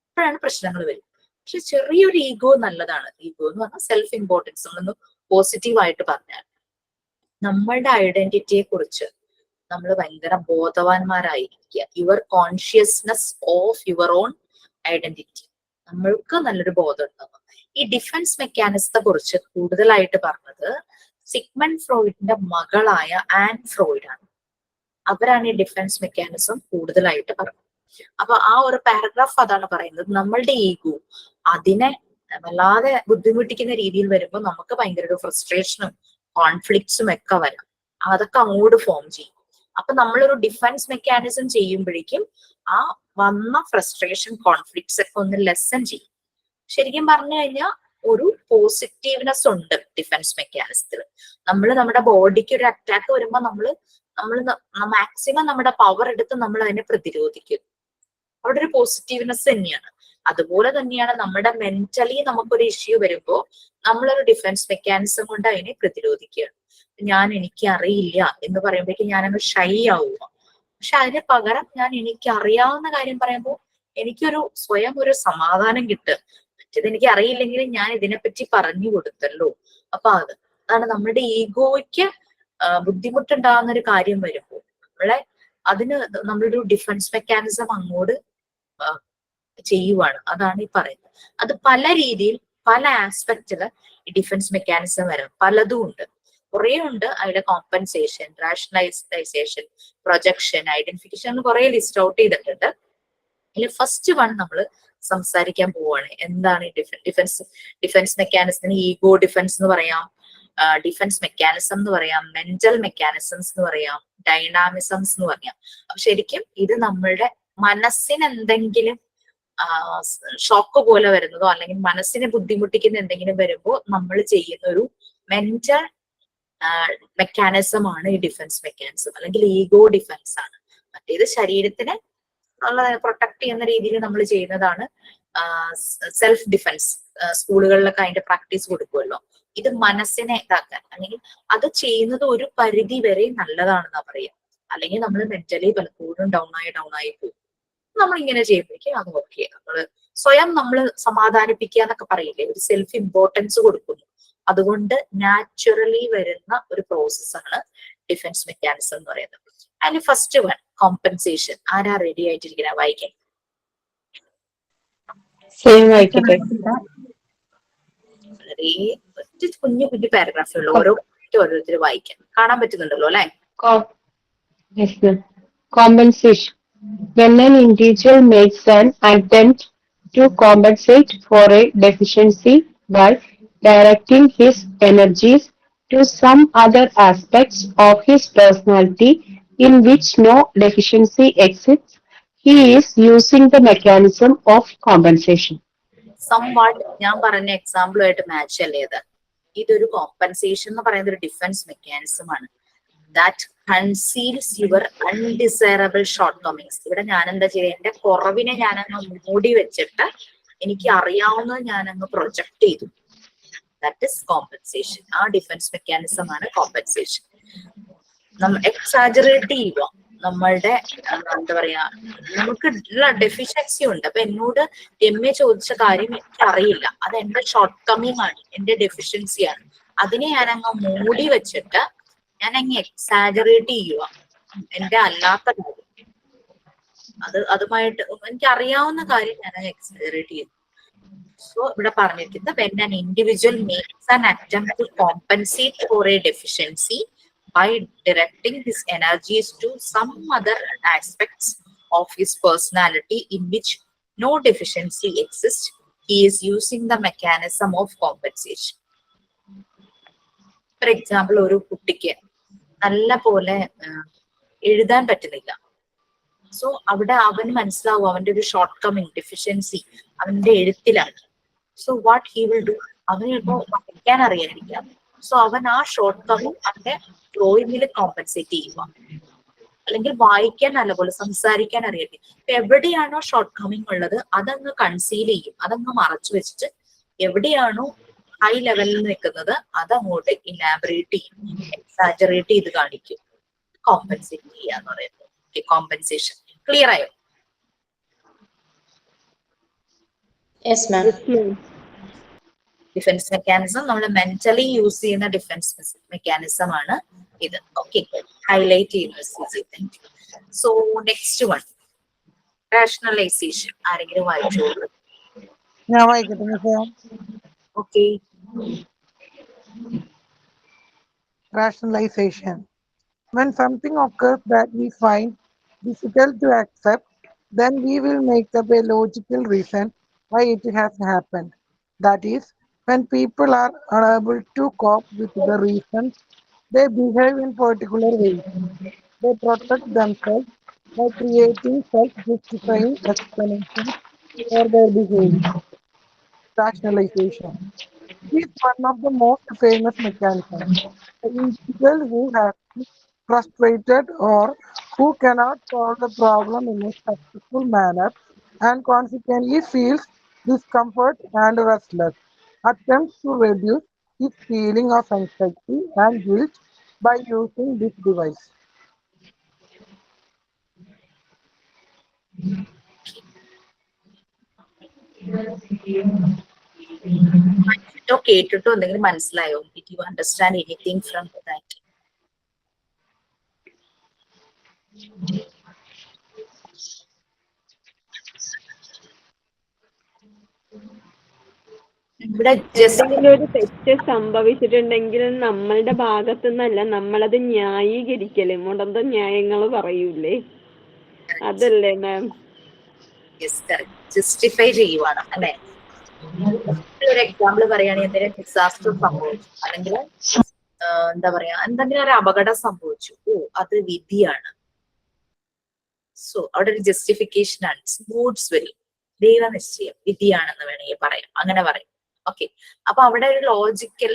അപ്പോഴാണ് പ്രശ്നങ്ങൾ വരും. പക്ഷെ ചെറിയൊരു ഈഗോ നല്ലതാണ്. ഈഗോ എന്ന് പറഞ്ഞാൽ സെൽഫ് ഇമ്പോർട്ടൻസ്. നമ്മളൊന്ന് പോസിറ്റീവായിട്ട് പറഞ്ഞാൽ നമ്മളുടെ ഐഡന്റിറ്റിയെ കുറിച്ച് നമ്മൾ ഭയങ്കര ബോധവാന്മാരായിരിക്കുക. Your consciousness of your own identity. നമ്മൾക്ക് നല്ലൊരു ബോധം ഉണ്ടാകും. ഈ ഡിഫൻസ് മെക്കാനിസത്തെ കുറിച്ച് കൂടുതലായിട്ട് പറഞ്ഞത് സിഗ്മണ്ട് ഫ്രോയിഡിന്റെ മകളായ ആൻ ഫ്രോയിഡ് ആണ്. അവരാണ് ഈ ഡിഫൻസ് മെക്കാനിസം കൂടുതലായിട്ട് പറഞ്ഞത്. അപ്പൊ ആ ഒരു പാരഗ്രാഫ് അതാണ് പറയുന്നത്, നമ്മളുടെ ഈഗോ അതിനെ വല്ലാതെ ബുദ്ധിമുട്ടിക്കുന്ന രീതിയിൽ വരുമ്പോൾ നമുക്ക് ഭയങ്കര ഒരു ഫ്രസ്ട്രേഷനും കോൺഫ്ലിക്ട്സും ഒക്കെ വരാം. അതൊക്കെ അങ്ങോട്ട് ഫോം ചെയ്യും. അപ്പൊ നമ്മളൊരു ഡിഫൻസ് മെക്കാനിസം ചെയ്യുമ്പോഴേക്കും ആ വന്ന ഫ്രസ്ട്രേഷൻ കോൺഫ്ലിക്ട്സ് ഒക്കെ ഒന്ന് ലെസൺ ചെയ്യും. ശരിക്കും പറഞ്ഞു കഴിഞ്ഞാൽ ഒരു പോസിറ്റീവ്നെസ് ഉണ്ട് ഡിഫൻസ് മെക്കാനിസത്തിൽ. നമ്മൾ നമ്മുടെ ബോഡിക്ക് ഒരു അറ്റാക്ക് വരുമ്പോൾ നമ്മൾ മാക്സിമം നമ്മുടെ പവർ എടുത്ത് നമ്മൾ അതിനെ പ്രതിരോധിക്കും. അവിടെ ഒരു പോസിറ്റീവ്നെസ് തന്നെയാണ്. അതുപോലെ തന്നെയാണ് നമ്മുടെ മെന്റലി നമുക്കൊരു ഇഷ്യൂ വരുമ്പോൾ നമ്മളൊരു ഡിഫൻസ് മെക്കാനിസം കൊണ്ട് അതിനെ പ്രതിരോധിക്കുകയാണ്. എനിക്ക് അറിയില്ല എന്ന് പറയുമ്പോഴേക്കും ഞാനങ്ങ് ഷൈ ആവുക. പക്ഷെ അതിന് പകരം എനിക്ക് അറിയാവുന്ന കാര്യം പറയുമ്പോൾ എനിക്കൊരു സ്വയം ഒരു സമാധാനം കിട്ടുക. മറ്റേത് എനിക്ക് അറിയില്ലെങ്കിലും ഞാൻ ഇതിനെപ്പറ്റി പറഞ്ഞു കൊടുത്തല്ലോ. അപ്പൊ അതാണ് നമ്മുടെ ഈഗോയ്ക്ക് ബുദ്ധിമുട്ടുണ്ടാകുന്ന ഒരു കാര്യം വരുമ്പോൾ നമ്മളെ അതിന് നമ്മളൊരു ഡിഫൻസ് മെക്കാനിസം അങ്ങോട്ട് ചെയ്യുവാണ്. അതാണ് ഈ പറയുന്നത്. അത് പല രീതിയിൽ പല ആസ്പെക്റ്റില് ഈ ഡിഫൻസ് മെക്കാനിസം വരും. പലതും ഉണ്ട്, കുറെ ഉണ്ട്. അതിന്റെ കോമ്പൻസേഷൻ, റാഷണലൈസേഷൻ, പ്രൊജക്ഷൻ, ഐഡന്റിഫിക്കേഷൻ കുറെ ലിസ്റ്റ് ഔട്ട് ചെയ്തിട്ടുണ്ട്. അതിൽ ഫസ്റ്റ് വൺ നമ്മൾ സംസാരിക്കാൻ പോവാണ്. എന്താണ് ഈ ഡിഫൻസ് മെക്കാനിസത്തിന്? ഈഗോ ഡിഫൻസ് എന്ന് പറയാം, ഡിഫൻസ് മെക്കാനിസം എന്ന് പറയാം, മെന്റൽ മെക്കാനിസംസ് എന്ന് പറയാം, ഡൈനാമിസംസ് എന്ന് പറയാം. അപ്പൊ ശരിക്കും ഇത് നമ്മളുടെ മനസ്സിന് എന്തെങ്കിലും ഷോക്ക് പോലെ വരുന്നതോ അല്ലെങ്കിൽ മനസ്സിനെ ബുദ്ധിമുട്ടിക്കുന്ന എന്തെങ്കിലും വരുമ്പോൾ നമ്മൾ ചെയ്യുന്ന ഒരു മെന്റൽ മെക്കാനിസം ആണ് ഈ ഡിഫൻസ് മെക്കാനിസം, അല്ലെങ്കിൽ ഈഗോ ഡിഫൻസ് ആണ്. മറ്റേത് ശരീരത്തിനെ പ്രൊട്ടക്ട് ചെയ്യുന്ന രീതിയിൽ നമ്മൾ ചെയ്യുന്നതാണ് സെൽഫ് ഡിഫൻസ്. സ്കൂളുകളിലൊക്കെ അതിന്റെ പ്രാക്ടീസ് കൊടുക്കുമല്ലോ. ഇത് മനസ്സിനെ ഇതാക്കാൻ, അല്ലെങ്കിൽ അത് ചെയ്യുന്നത് ഒരു പരിധി വരെ നല്ലതാണെന്നാ പറയാ. അല്ലെങ്കിൽ നമ്മൾ മെന്റലി പലപ്പോഴും ഡൗൺ ആയി പോകും. നമ്മൾ ഇങ്ങനെ ചെയ്യുമ്പോഴേക്കും അത് ഓക്കെ, നമ്മള് സ്വയം നമ്മൾ സമാധാനിപ്പിക്കുക എന്നൊക്കെ പറയില്ലേ, ഒരു സെൽഫ് ഇമ്പോർട്ടൻസ് കൊടുക്കുന്നു. അതുകൊണ്ട് നാച്ചുറലി വരുന്ന ഒരു പ്രോസസ്സാണ് ഡിഫൻസ് മെക്കാനിസം എന്ന് പറയുന്നത്. അതിന് ഫസ്റ്റ് വൺ കോമ്പൻസേഷൻ. ആരാ റെഡി ആയിട്ടിരിക്കുന്ന വായിക്കാൻ? വളരെ കുഞ്ഞു കുഞ്ഞു പാരഗ്രാഫുകൾ ഓരോരുത്തർ വായിക്കാൻ കാണാൻ പറ്റുന്നുണ്ടല്ലോ അല്ലെ? Compensation. When an individual makes an attempt to compensate for a deficiency by directing his energies to some other aspects of his personality in which no deficiency exists, he is using the mechanism of compensation. Somewhat ഞാൻ പറഞ്ഞ എക്സാമ്പിളുമായിട്ട് മാച്ച് അല്ലേ ഇത്? ഇതൊരു കോമ്പൻസേഷൻ എന്ന് പറയുന്ന ഒരു ഡിഫൻസ് മെക്കാനിസം ആണ്. That conceals your undesirable shortcomings. ഇവിടെ ഞാൻ എന്താ ചെയ്യുക, എന്റെ കുറവിനെ ഞാൻ അങ്ങ് മൂടി വെച്ചിട്ട് എനിക്ക് അറിയാവുന്നത് ഞാൻ അങ്ങ് പ്രൊജക്ട് ചെയ്തു. That is compensation. ആ ഡിഫൻസ് മെക്കാനിസം ആണ് കോമ്പൻസേഷൻ. നമ്മൾ എക്സാജറേറ്റ് ചെയ്യുക. നമ്മളുടെ എന്താ പറയാ, നമുക്ക് ഡെഫിഷ്യൻസി ഉണ്ട്. അപ്പൊ എന്നോട് എംഎ ചോദിച്ച കാര്യം എനിക്ക് അറിയില്ല, അത് എന്റെ ഷോർട്ട് കമ്മിങ് ആണ്, എന്റെ ഡെഫിഷ്യൻസി ആണ്. അതിനെ ഞാൻ അങ്ങ് മൂടി വെച്ചിട്ട് ഞാൻ അങ്ങ് എക്സാജറേറ്റ് ചെയ്യുക. എന്റെ അല്ലാത്ത കാര്യം, അതുമായിട്ട് എനിക്ക് അറിയാവുന്ന കാര്യം ഞാൻ അങ്ങ് എക്സാജറേറ്റ് ചെയ്യുന്നു. സോ ഇവിടെ പറഞ്ഞിരിക്കുന്നത് when an individual makes an attempt to compensate for a deficiency by directing his energies to some other aspects of his personality in which no deficiency exists, he is using the mechanism of compensation. For example, ഒരു കുട്ടിക്ക് നല്ല പോലെ എഴുതാൻ പറ്റുന്നില്ല. സോ അവിടെ അവന് മനസ്സിലാവും അവന്റെ ഒരു ഷോർട്ട് കമ്മിങ്, ഡെഫിഷ്യൻസി അവന്റെ എഴുത്തിലാണ്. So what he will do, അവന് ഇപ്പോൾ വായിക്കാൻ അറിയാതിരിക്കാം. സോ അവൻ ആ ഷോർട്ട് കമ്മിങ് അവന്റെ ഡ്രോയിങ്ങിൽ കോമ്പൻസേറ്റ് ചെയ്യുക. അല്ലെങ്കിൽ വായിക്കാൻ നല്ലപോലെ, സംസാരിക്കാൻ അറിയാം. ഇപ്പൊ എവിടെയാണോ ഷോർട്ട് കമ്മിങ് ഉള്ളത് അതങ്ങ് കൺസീൽ ചെയ്യും, അതങ്ങ് മറച്ചു വെച്ചിട്ട് എവിടെയാണോ ഹൈ ലെവലിൽ നിൽക്കുന്നത് അതങ്ങോട്ട് ഇലാബറേറ്റ് ചെയ്യും, എക്സാജറേറ്റ് ചെയ്ത് കാണിക്കും. കോമ്പൻസേറ്റ് ചെയ്യാന്ന് പറയുന്നത്. കോമ്പൻസേഷൻ ക്ലിയർ ആയോ? ഡിഫൻസ് മെക്കാനിസം നമ്മൾ മെന്റലി യൂസ് ചെയ്യുന്ന ഡിഫൻസ് മെക്കാനിസം ആണ് ഇത്. ഓക്കെ, ഹൈലൈറ്റ് ചെയ്യുന്നു. So next one rationalisation. ആരെങ്കിലും വായിച്ചോളൂ? ഞാൻ വായിക്കട്ടെ. Okay. Rationalization. When something occurs that we find difficult to accept, then we will make up a logical reason why it has happened. That is, when people are unable to cope with the reasons they behave in particular ways, they protect themselves by creating self-justifying explanations for their behavior. Rationalization is one of the most famous mechanisms. The individual who has been frustrated or who cannot solve the problem in a successful manner and consequently feels discomfort and restless attempts to reduce his feeling of anxiety and guilt by using this device. കേട്ടിട്ടോ എന്തെങ്കിലും മനസ്സിലായോ? Did you understand anything from that? ഇവിടെ ജസ്റ്റ് എന്തെങ്കിലും ഒരു തെറ്റ് സംഭവിച്ചിട്ടുണ്ടെങ്കിൽ നമ്മളുടെ ഭാഗത്തു നിന്നല്ല, നമ്മളത് ന്യായീകരിക്കല്, മുടന്ത ന്യായങ്ങൾ പറയൂലേ, അതല്ലേ മാം? ജസ്റ്റിഫൈ ചെയ്യുവാണ് അല്ലെ. ഒരു എക്സാമ്പിൾ പറയുകയാണെങ്കിൽ എന്തെങ്കിലും ഡിസാസ്റ്റർ സംഭവിച്ചു, അല്ലെങ്കിൽ എന്താ പറയാ എന്തെങ്കിലും ഒരു അപകടം സംഭവിച്ചു, അത് വിധിയാണ്. സോ അവിടെ ഒരു ജസ്റ്റിഫിക്കേഷൻ ആണ്. മൂഡ്സ് വിൽ, ദൈവനിശ്ചയം, വിധിയാണെന്ന് വേണമെങ്കിൽ പറയാം, അങ്ങനെ പറയും. ഓക്കെ, അപ്പൊ അവിടെ ഒരു ലോജിക്കൽ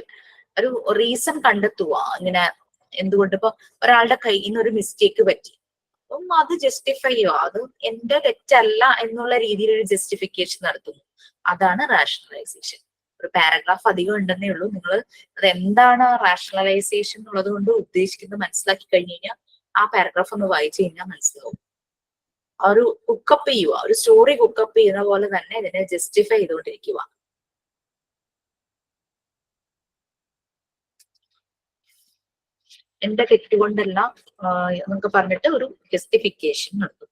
ഒരു റീസൺ കണ്ടെത്തുക. ഇങ്ങനെ എന്തുകൊണ്ട് ഇപ്പൊ ഒരാളുടെ കയ്യിൽ നിന്ന് ഒരു മിസ്റ്റേക്ക് പറ്റി, അപ്പം അത് ജസ്റ്റിഫൈ ചെയ്യുക, അത് എന്റെ തെറ്റല്ല എന്നുള്ള രീതിയിൽ ഒരു ജസ്റ്റിഫിക്കേഷൻ നടത്തുന്നു. അതാണ് റാഷണലൈസേഷൻ. ഒരു പാരഗ്രാഫ് അധികം ഉണ്ടെന്നേ ഉള്ളൂ. നിങ്ങൾ അത് എന്താണ് റാഷണലൈസേഷൻ എന്നുള്ളത് കൊണ്ട് ഉദ്ദേശിക്കുന്നത് മനസ്സിലാക്കി കഴിഞ്ഞു കഴിഞ്ഞാൽ ആ പാരഗ്രാഫ് ഒന്ന് വായിച്ചു കഴിഞ്ഞാൽ മനസ്സിലാവും. ഒരു കുക്കപ്പ് ചെയ്യുക, ഒരു സ്റ്റോറി കുക്കപ്പ് ചെയ്യുന്ന പോലെ തന്നെ ഇതിനെ ജസ്റ്റിഫൈ ചെയ്തുകൊണ്ടിരിക്കുക. എന്റെ തെറ്റുകൊണ്ടല്ല എന്നൊക്കെ പറഞ്ഞിട്ട് ഒരു ജസ്റ്റിഫിക്കേഷൻ നടത്തും.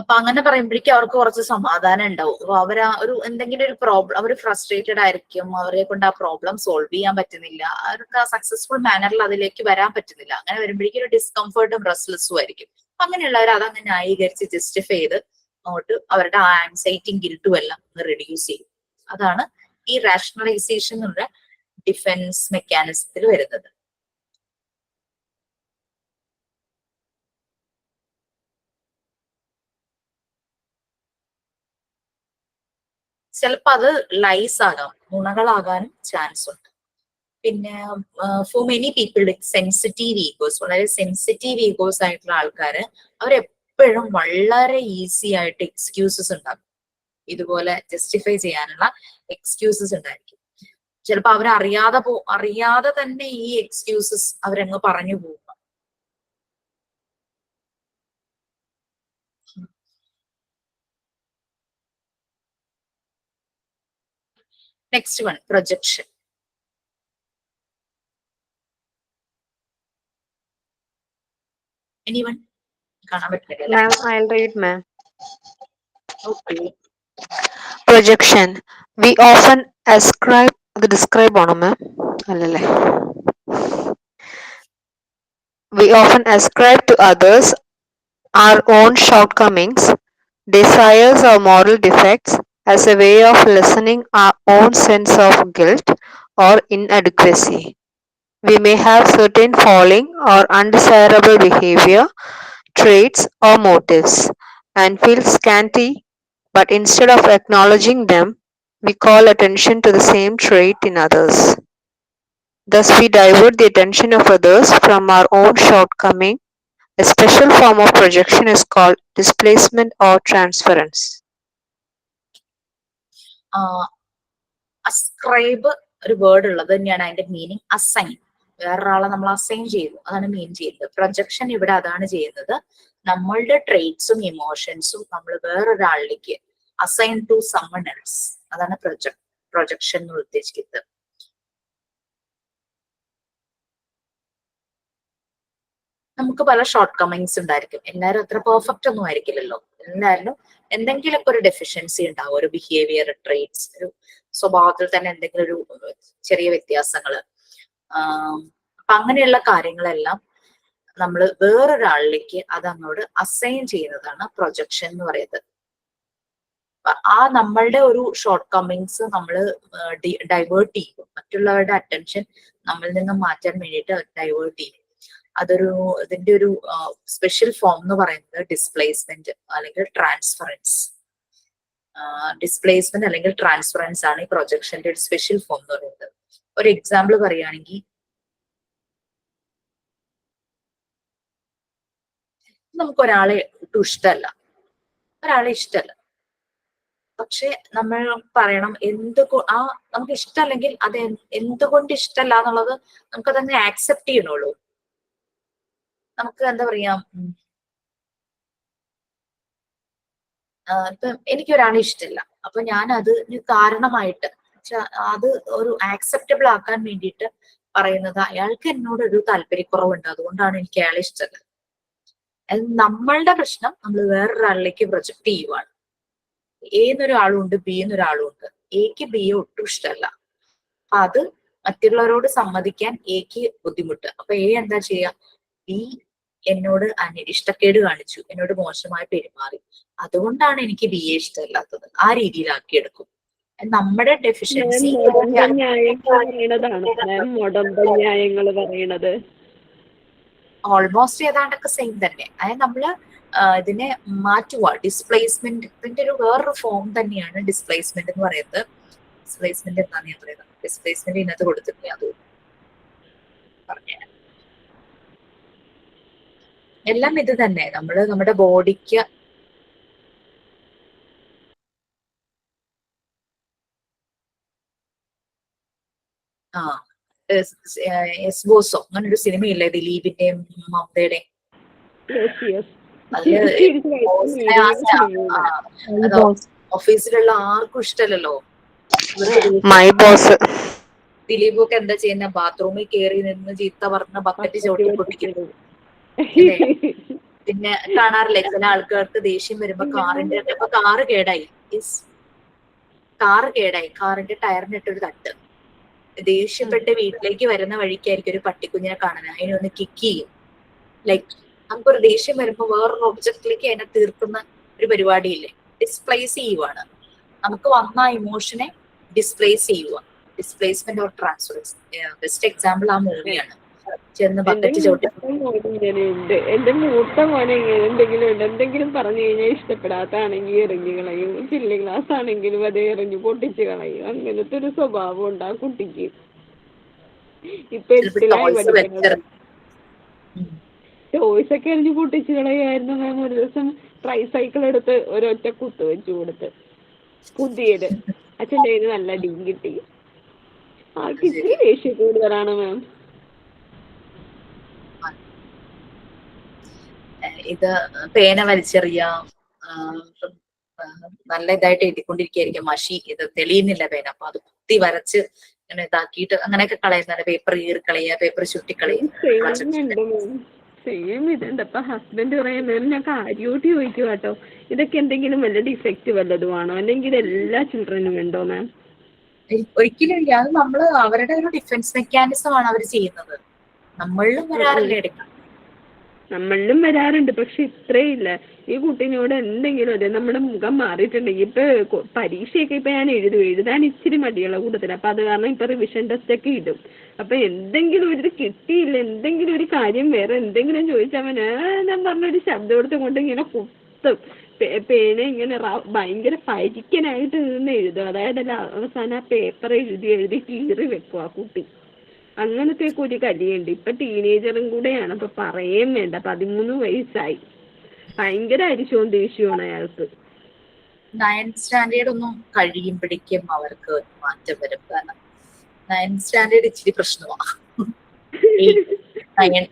അപ്പൊ അങ്ങനെ പറയുമ്പോഴേക്കും അവർക്ക് കുറച്ച് സമാധാനം ഉണ്ടാവും. അപ്പൊ അവര് ഒരു എന്തെങ്കിലും ഒരു പ്രോബ്ലം, അവർ ഫ്രസ്ട്രേറ്റഡ് ആയിരിക്കും, അവരെ കൊണ്ട് ആ പ്രോബ്ലം സോൾവ് ചെയ്യാൻ പറ്റുന്നില്ല, അവർക്ക് ആ സക്സസ്ഫുൾ മാനറിൽ അതിലേക്ക് വരാൻ പറ്റുന്നില്ല. അങ്ങനെ വരുമ്പോഴേക്കും ഒരു ഡിസ്കംഫർട്ടും റെസ്റ്റ്ലെസ്സും ആയിരിക്കും. അങ്ങനെയുള്ളവർ അതങ്ങ് ന്യായീകരിച്ച് ജസ്റ്റിഫൈ ചെയ്ത് അങ്ങോട്ട് അവരുടെ ആ ആൻസൈറ്റിയും ഗിൽട്ടും എല്ലാം റെഡ്യൂസ് ചെയ്യും. അതാണ് ഈ റാഷണലൈസേഷൻ എന്നുള്ള ഡിഫൻസ് മെക്കാനിസത്തിൽ വരുന്നത്. ചിലപ്പോ അത് ലൈസ് ആകാം, നുണകളാകാനും ചാൻസ് ഉണ്ട്. പിന്നെ for many people with sensitive Egoss, വളരെ സെൻസിറ്റീവ് ഈഗോസ് ആയിട്ടുള്ള ആൾക്കാര് അവരെപ്പോഴും വളരെ ഈസി ആയിട്ട് എക്സ്ക്യൂസസ് ഉണ്ടാക്കും. ഇതുപോലെ ജസ്റ്റിഫൈ ചെയ്യാനുള്ള എക്സ്ക്യൂസസ് ഉണ്ടായിരിക്കും. ചിലപ്പോ അറിയാതെ തന്നെ ഈ എക്സ്ക്യൂസസ് അവരങ്ങ് പറഞ്ഞു പോകും. Next one, projection. എനിവൺ കാണാൻ പറ്റില്ല? Ma'am, I'll read, ma'am. Okay. Projection. We often ascribe the describe ആണോ ma'am? അല്ലല്ലേ. We often ascribe to others our own shortcomings, desires, or moral defects as a way of lessening our own sense of guilt or inadequacy. We may have certain falling or undesirable behavior, traits, or motives, and feel scanty, but instead of acknowledging them, we call attention to the same trait in others. Thus, we divert the attention of others from our own shortcoming. A special form of projection is called displacement or transference. Ascribe ഒരു വേർഡ് ഉള്ളത് തന്നെയാണ് അതിന്റെ മീനിങ്. അസൈൻ, വേറൊരാളെ നമ്മൾ അസൈൻ ചെയ്തു, അതാണ് മീൻ ചെയ്യുന്നത്. പ്രൊജക്ഷൻ ഇവിടെ അതാണ് ചെയ്യുന്നത്. നമ്മളുടെ ട്രേറ്റ്സും ഇമോഷൻസും നമ്മൾ വേറൊരാളിലേക്ക് അസൈൻ ടു സമ്മൺ എൽസ്, അതാണ് പ്രൊജക്ഷൻ എന്ന് ഉദ്ദേശിക്കുന്നത്. നമുക്ക് പല ഷോർട്ട് കമ്മിങ്സ് ഉണ്ടായിരിക്കും. എല്ലാവരും അത്ര പെർഫെക്റ്റ് ഒന്നും ആയിരിക്കില്ലല്ലോ. എല്ലാവരും എന്തെങ്കിലുമൊക്കെ ഒരു ഡെഫിഷ്യൻസി ഉണ്ടാവും, ഒരു ബിഹേവിയർ ട്രേറ്റ്സ്, ഒരു സ്വഭാവത്തിൽ തന്നെ എന്തെങ്കിലും ഒരു ചെറിയ വ്യത്യാസങ്ങള്. അപ്പൊ അങ്ങനെയുള്ള കാര്യങ്ങളെല്ലാം നമ്മൾ വേറൊരാളിലേക്ക് അത് അങ്ങോട്ട് അസൈൻ ചെയ്യുന്നതാണ് പ്രൊജക്ഷൻ എന്ന് പറയുന്നത്. ആ നമ്മളുടെ ഒരു ഷോർട്ട് കമ്മിങ്സ് നമ്മൾ ഡൈവേർട്ട് ചെയ്യും, മറ്റുള്ളവരുടെ അറ്റൻഷൻ നമ്മളിൽ നിന്ന് മാറ്റാൻ വേണ്ടിയിട്ട് ഡൈവേർട്ട് ചെയ്യും. ഇതിന്റെ ഒരു സ്പെഷ്യൽ ഫോം എന്ന് പറയുന്നത് ഡിസ്പ്ലേസ്മെന്റ് അല്ലെങ്കിൽ ട്രാൻസ്ഫറൻസ്. ഡിസ്പ്ലേസ്മെന്റ് അല്ലെങ്കിൽ ട്രാൻസ്ഫറൻസ് ആണ് ഈ പ്രൊജക്ഷന്റെ ഒരു സ്പെഷ്യൽ ഫോം എന്ന് പറയുന്നത്. ഒരു എക്സാമ്പിൾ പറയുകയാണെങ്കിൽ, നമുക്ക് ഒരാളെ ഒട്ടും ഇഷ്ടമല്ല, പക്ഷെ നമ്മൾ പറയണം നമുക്ക് ഇഷ്ടമല്ലെങ്കിൽ അത് എന്തുകൊണ്ട് ഇഷ്ടമല്ല എന്നുള്ളത് നമുക്കതന്നെ ആക്സെപ്റ്റ് ചെയ്യണുള്ളൂ. നമുക്ക് എന്താ പറയാ, ഇപ്പൊ എനിക്കൊരാളെ ഇഷ്ടമില്ല, അപ്പൊ ഞാൻ അത് കാരണമായിട്ട് അത് ഒരു ആക്സെപ്റ്റബിൾ ആക്കാൻ വേണ്ടിയിട്ട് പറയുന്നത് അയാൾക്ക് എന്നോട് ഒരു താല്പര്യക്കുറവുണ്ട്, അതുകൊണ്ടാണ് എനിക്ക് അയാളെ ഇഷ്ടമല്ല. നമ്മളുടെ പ്രശ്നം നമ്മൾ വേറൊരാളിലേക്ക് പ്രൊജക്ട് ചെയ്യുവാണ്. എന്നൊരാളും ഉണ്ട്, ബി എന്നൊരാളും ഉണ്ട്. എക്ക് ബിയെ ഒട്ടും ഇഷ്ടമല്ല. അപ്പൊ അത് മറ്റുള്ളവരോട് സമ്മതിക്കാൻ എക്ക് ബുദ്ധിമുട്ട്. അപ്പൊ എ എന്താ ചെയ്യാ, ബി എന്നോട് ഇഷ്ടക്കേട് കാണിച്ചു, എന്നോട് മോശമായി പെരുമാറി, അതുകൊണ്ടാണ് എനിക്ക് ബിയെ ഇഷ്ടമല്ലാത്തത്. ആ രീതിയിലാക്കിയെടുക്കും. നമ്മുടെ ഡെഫിഷ്യൻസി ന്യായങ്ങൾ പറയണത് ഓൾമോസ്റ്റ് ഏതാണ്ടൊക്കെ സെയിം തന്നെ. അതായത് നമ്മള് ഇതിനെ മാറ്റുക. ഡിസ്പ്ലേസ്മെന്റിന്റെ ഒരു വേറൊരു ഫോം തന്നെയാണ് ഡിസ്പ്ലേസ്മെന്റ് എന്ന് പറയുന്നത്. ഡിസ്പ്ലേസ്മെന്റ് എന്താന്ന് ഞാൻ പറയുന്നത്, ഡിസ്പ്ലേസ്മെന്റ് ഇതിനകത്ത് കൊടുത്തിട്ടില്ല, അത് പറഞ്ഞു. എല്ലാം ഇത് തന്നെ. നമ്മള് നമ്മുടെ ബോഡിക്ക് എസ്ബോസോ അങ്ങനെ ഒരു സിനിമയില്ലേ ദിലീപിന്റെയും മമതയുടെയും, അത് ഓഫീസിലുള്ള ആർക്കും ഇഷ്ടമല്ലല്ലോ. My boss. ദിലീപൊക്കെ എന്താ ചെയ്യുന്ന, ബാത്റൂമിൽ കയറി നിന്ന് ചീത്ത പറഞ്ഞ ബക്കറ്റ് ചവിട്ടി പൊട്ടിക്കുന്നു. പിന്നെ കാണാറില്ലേ ചില ആൾക്കാർക്ക് ദേഷ്യം വരുമ്പോ കാറ് കേടായി, കാറിന്റെ ടയറിനിട്ടൊരു തട്ട്. ദേഷ്യപ്പെട്ട് വീട്ടിലേക്ക് വരുന്ന വഴിക്കായിരിക്കും ഒരു പട്ടിക്കുഞ്ഞിനെ കാണാൻ, അതിനൊന്ന് കിക്ക് ചെയ്യും. ലൈക്ക് നമുക്കൊരു ദേഷ്യം വരുമ്പോ വേറൊരു ഒബ്ജക്റ്റിലേക്ക് അതിനെ തീർക്കുന്ന ഒരു പരിപാടിയില്ലേ, ഡിസ്പ്ലേസ് ചെയ്യുവാണ്. നമുക്ക് വന്ന ഇമോഷനെ ഡിസ്പ്ലേസ് ചെയ്യുക. Displacement or transference. Best example ആ മൂവിയാണ്. ചെന്ന് ബക്കറ്റ് ചവിട്ടി. എന്റെ മൂത്ത മോനെ എന്തെങ്കിലും ഉണ്ട്, എന്തെങ്കിലും പറഞ്ഞു കഴിഞ്ഞാൽ ഇഷ്ടപ്പെടാത്താണെങ്കിൽ എറിഞ്ഞു കളയും, ചില്ലി ഗ്ലാസ് ആണെങ്കിലും അതേ എറിഞ്ഞു പൊട്ടിച്ച് കളയും. അങ്ങനത്തെ ഒരു സ്വഭാവം ഉണ്ട് ആ കുട്ടിക്ക്. ഇപ്പൊ എട്ടിലായി പഠിക്കുന്നത്. ടോയ്സ് ഒക്കെ എറിഞ്ഞു പൊട്ടിച്ച് കളയായിരുന്നു മാം. ഒരു ദിവസം ട്രൈസൈക്കിൾ എടുത്ത് ഒരൊറ്റ കുത്ത് വെച്ചു കൊടുത്ത്, പുതിയത്. അച്ഛൻ്റെ കയ്യിൽ നല്ല അടിയും കിട്ടി. ആൾക്ക് ഇത്തിരി ദേഷ്യം കൂടുതലാണ് മാം. ഇത് പേന വലിച്ചെറിയാം, നല്ല ഇതായിട്ട് എഴുതിക്കൊണ്ടിരിക്കുകയായിരിക്കും, മഷി ഇത് തെളിയുന്നില്ല പേന, അപ്പൊ അത് കുത്തി വരച്ച് ഇങ്ങനെ ഇതാക്കിയിട്ട് അങ്ങനെയൊക്കെ കളയുന്നതാണ്. പേപ്പർ കീറിക്കളയുക, പേപ്പർ ചുട്ടിക്കളയുക. സെയിം ഇതുണ്ട്. അപ്പൊ ഹസ്ബൻഡ് പറയാൻ മാം ഞാൻ കാര്യമായിട്ട് ചോദിക്കും കേട്ടോ, ഇതൊക്കെ എന്തെങ്കിലും വല്ല ഡിഫക്റ്റ് വല്ലതുമാണോ, അല്ലെങ്കിൽ ഇത് എല്ലാ ചിൽഡ്രനും ഉണ്ടോ മാം? ഒരിക്കലും ഇല്ല. അത് നമ്മള് അവരുടെ ഒരു ഡിഫൻസ് മെക്കാനിസം ആണ് അവർ ചെയ്യുന്നത്. നമ്മളിലും വരാറില്ല എടുക്കാം, നമ്മളിലും വരാറുണ്ട്. പക്ഷെ ഇത്രയില്ല. ഈ കുട്ടീനോട് എന്തെങ്കിലും അതെ നമ്മുടെ മുഖം മാറിയിട്ടുണ്ടെങ്കിൽ ഇപ്പൊ പരീക്ഷയൊക്കെ ഇപ്പൊ ഞാൻ എഴുതാൻ ഇച്ചിരി മടിയുള്ള കൂട്ടത്തില്. അപ്പൊ അത് കാരണം ഇപ്പൊ റിവിഷൻ ടെസ്റ്റ് ഒക്കെ ഇടും. അപ്പൊ എന്തെങ്കിലും ഒരു കിട്ടിയില്ല, എന്തെങ്കിലും ഒരു കാര്യം വേറെ എന്തെങ്കിലും ചോദിച്ചാൽ ഞാൻ പറഞ്ഞൊരു ശബ്ദം എടുത്തും കൊണ്ട് ഇങ്ങനെ കുത്തും. പേന ഇങ്ങനെ ഭയങ്കര പരിക്കനായിട്ട് നിന്ന് എഴുതും. അതായത് അവസാനം ആ പേപ്പർ എഴുതി കീറി വെക്കും ആ കുട്ടി. അങ്ങനത്തെ ഒരു കലിയുണ്ട്. ഇപ്പൊ ടീനേജറും കൂടെയാണ്. അപ്പൊ പറയേം വേണ്ട, 13 വയസ്സായി. ഭയങ്കര അരിശവും ദേഷ്യമാണ് അയാൾക്ക്. 9th സ്റ്റാൻഡേർഡ് ഒന്നും കഴിയുമ്പോഴേക്കും അവർക്ക് മാറ്റം വരും. കാരണം 9th സ്റ്റാൻഡേർഡ് ഇച്ചിരി പ്രശ്നമാണ്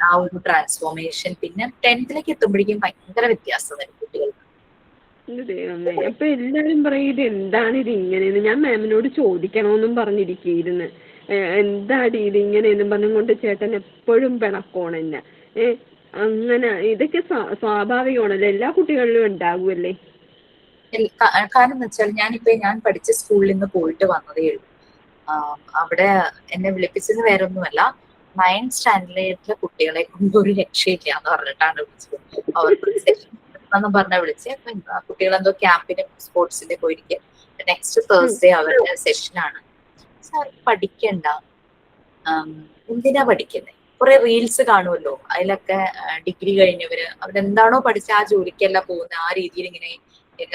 ആ ഒരു ട്രാൻസ്ഫോർമേഷൻ. പിന്നെ 10th എത്തുമ്പോഴേക്കും ഭയങ്കര വ്യത്യാസം വരും കുട്ടികൾക്ക്. അപ്പൊ എല്ലാരും പറയും ഇത് എന്താണ് ഇത് ഇങ്ങനെയെന്ന്. ഞാൻ മാമിനോട് ചോദിക്കണമെന്നും പറഞ്ഞിരിക്കുന്നു. എന്താടി ഇത് ഇങ്ങനെയെന്നും പറഞ്ഞുകൊണ്ട് ചേട്ടൻ എപ്പോഴും പിണക്കോണ് എന്നെ. അങ്ങനെ ഇതൊക്കെ സ്വാഭാവികമാണല്ലോ, എല്ലാ കുട്ടികളിലും ഉണ്ടാകുമല്ലേ? കാരണം എന്ന് വെച്ചാൽ ഞാൻ പഠിച്ച സ്കൂളിൽ നിന്ന് പോയിട്ട് വന്നതേ ഉള്ളൂ. അവിടെ എന്നെ വിളിപ്പിച്ചത് വേറെ ഒന്നുമല്ല, 9th സ്റ്റാൻഡേർഡിലെ കുട്ടികളെ കൊണ്ട് ഒരു രക്ഷയില്ല എന്ന് പറഞ്ഞിട്ടാണ് വിളിച്ചത്. അവർക്ക് എന്നും പറഞ്ഞാ വിളിച്ചത്. അപ്പൊ കുട്ടികളെന്തോ ക്യാമ്പിനും സ്പോർട്സിന്റെ പോയിരിക്കുക. നെക്സ്റ്റ് തേഴ്സ്ഡേ അവരുടെ സെഷനാണ്. പഠിക്കണ്ട, എന്തിനാ പഠിക്കുന്നത്? കുറെ റീൽസ് കാണുമല്ലോ, അതിലൊക്കെ ഡിഗ്രി കഴിഞ്ഞവര് അവരെന്താണോ പഠിച്ച ആ ജോലിക്കല്ല പോകുന്നത്, ആ രീതിയിൽ ഇങ്ങനെ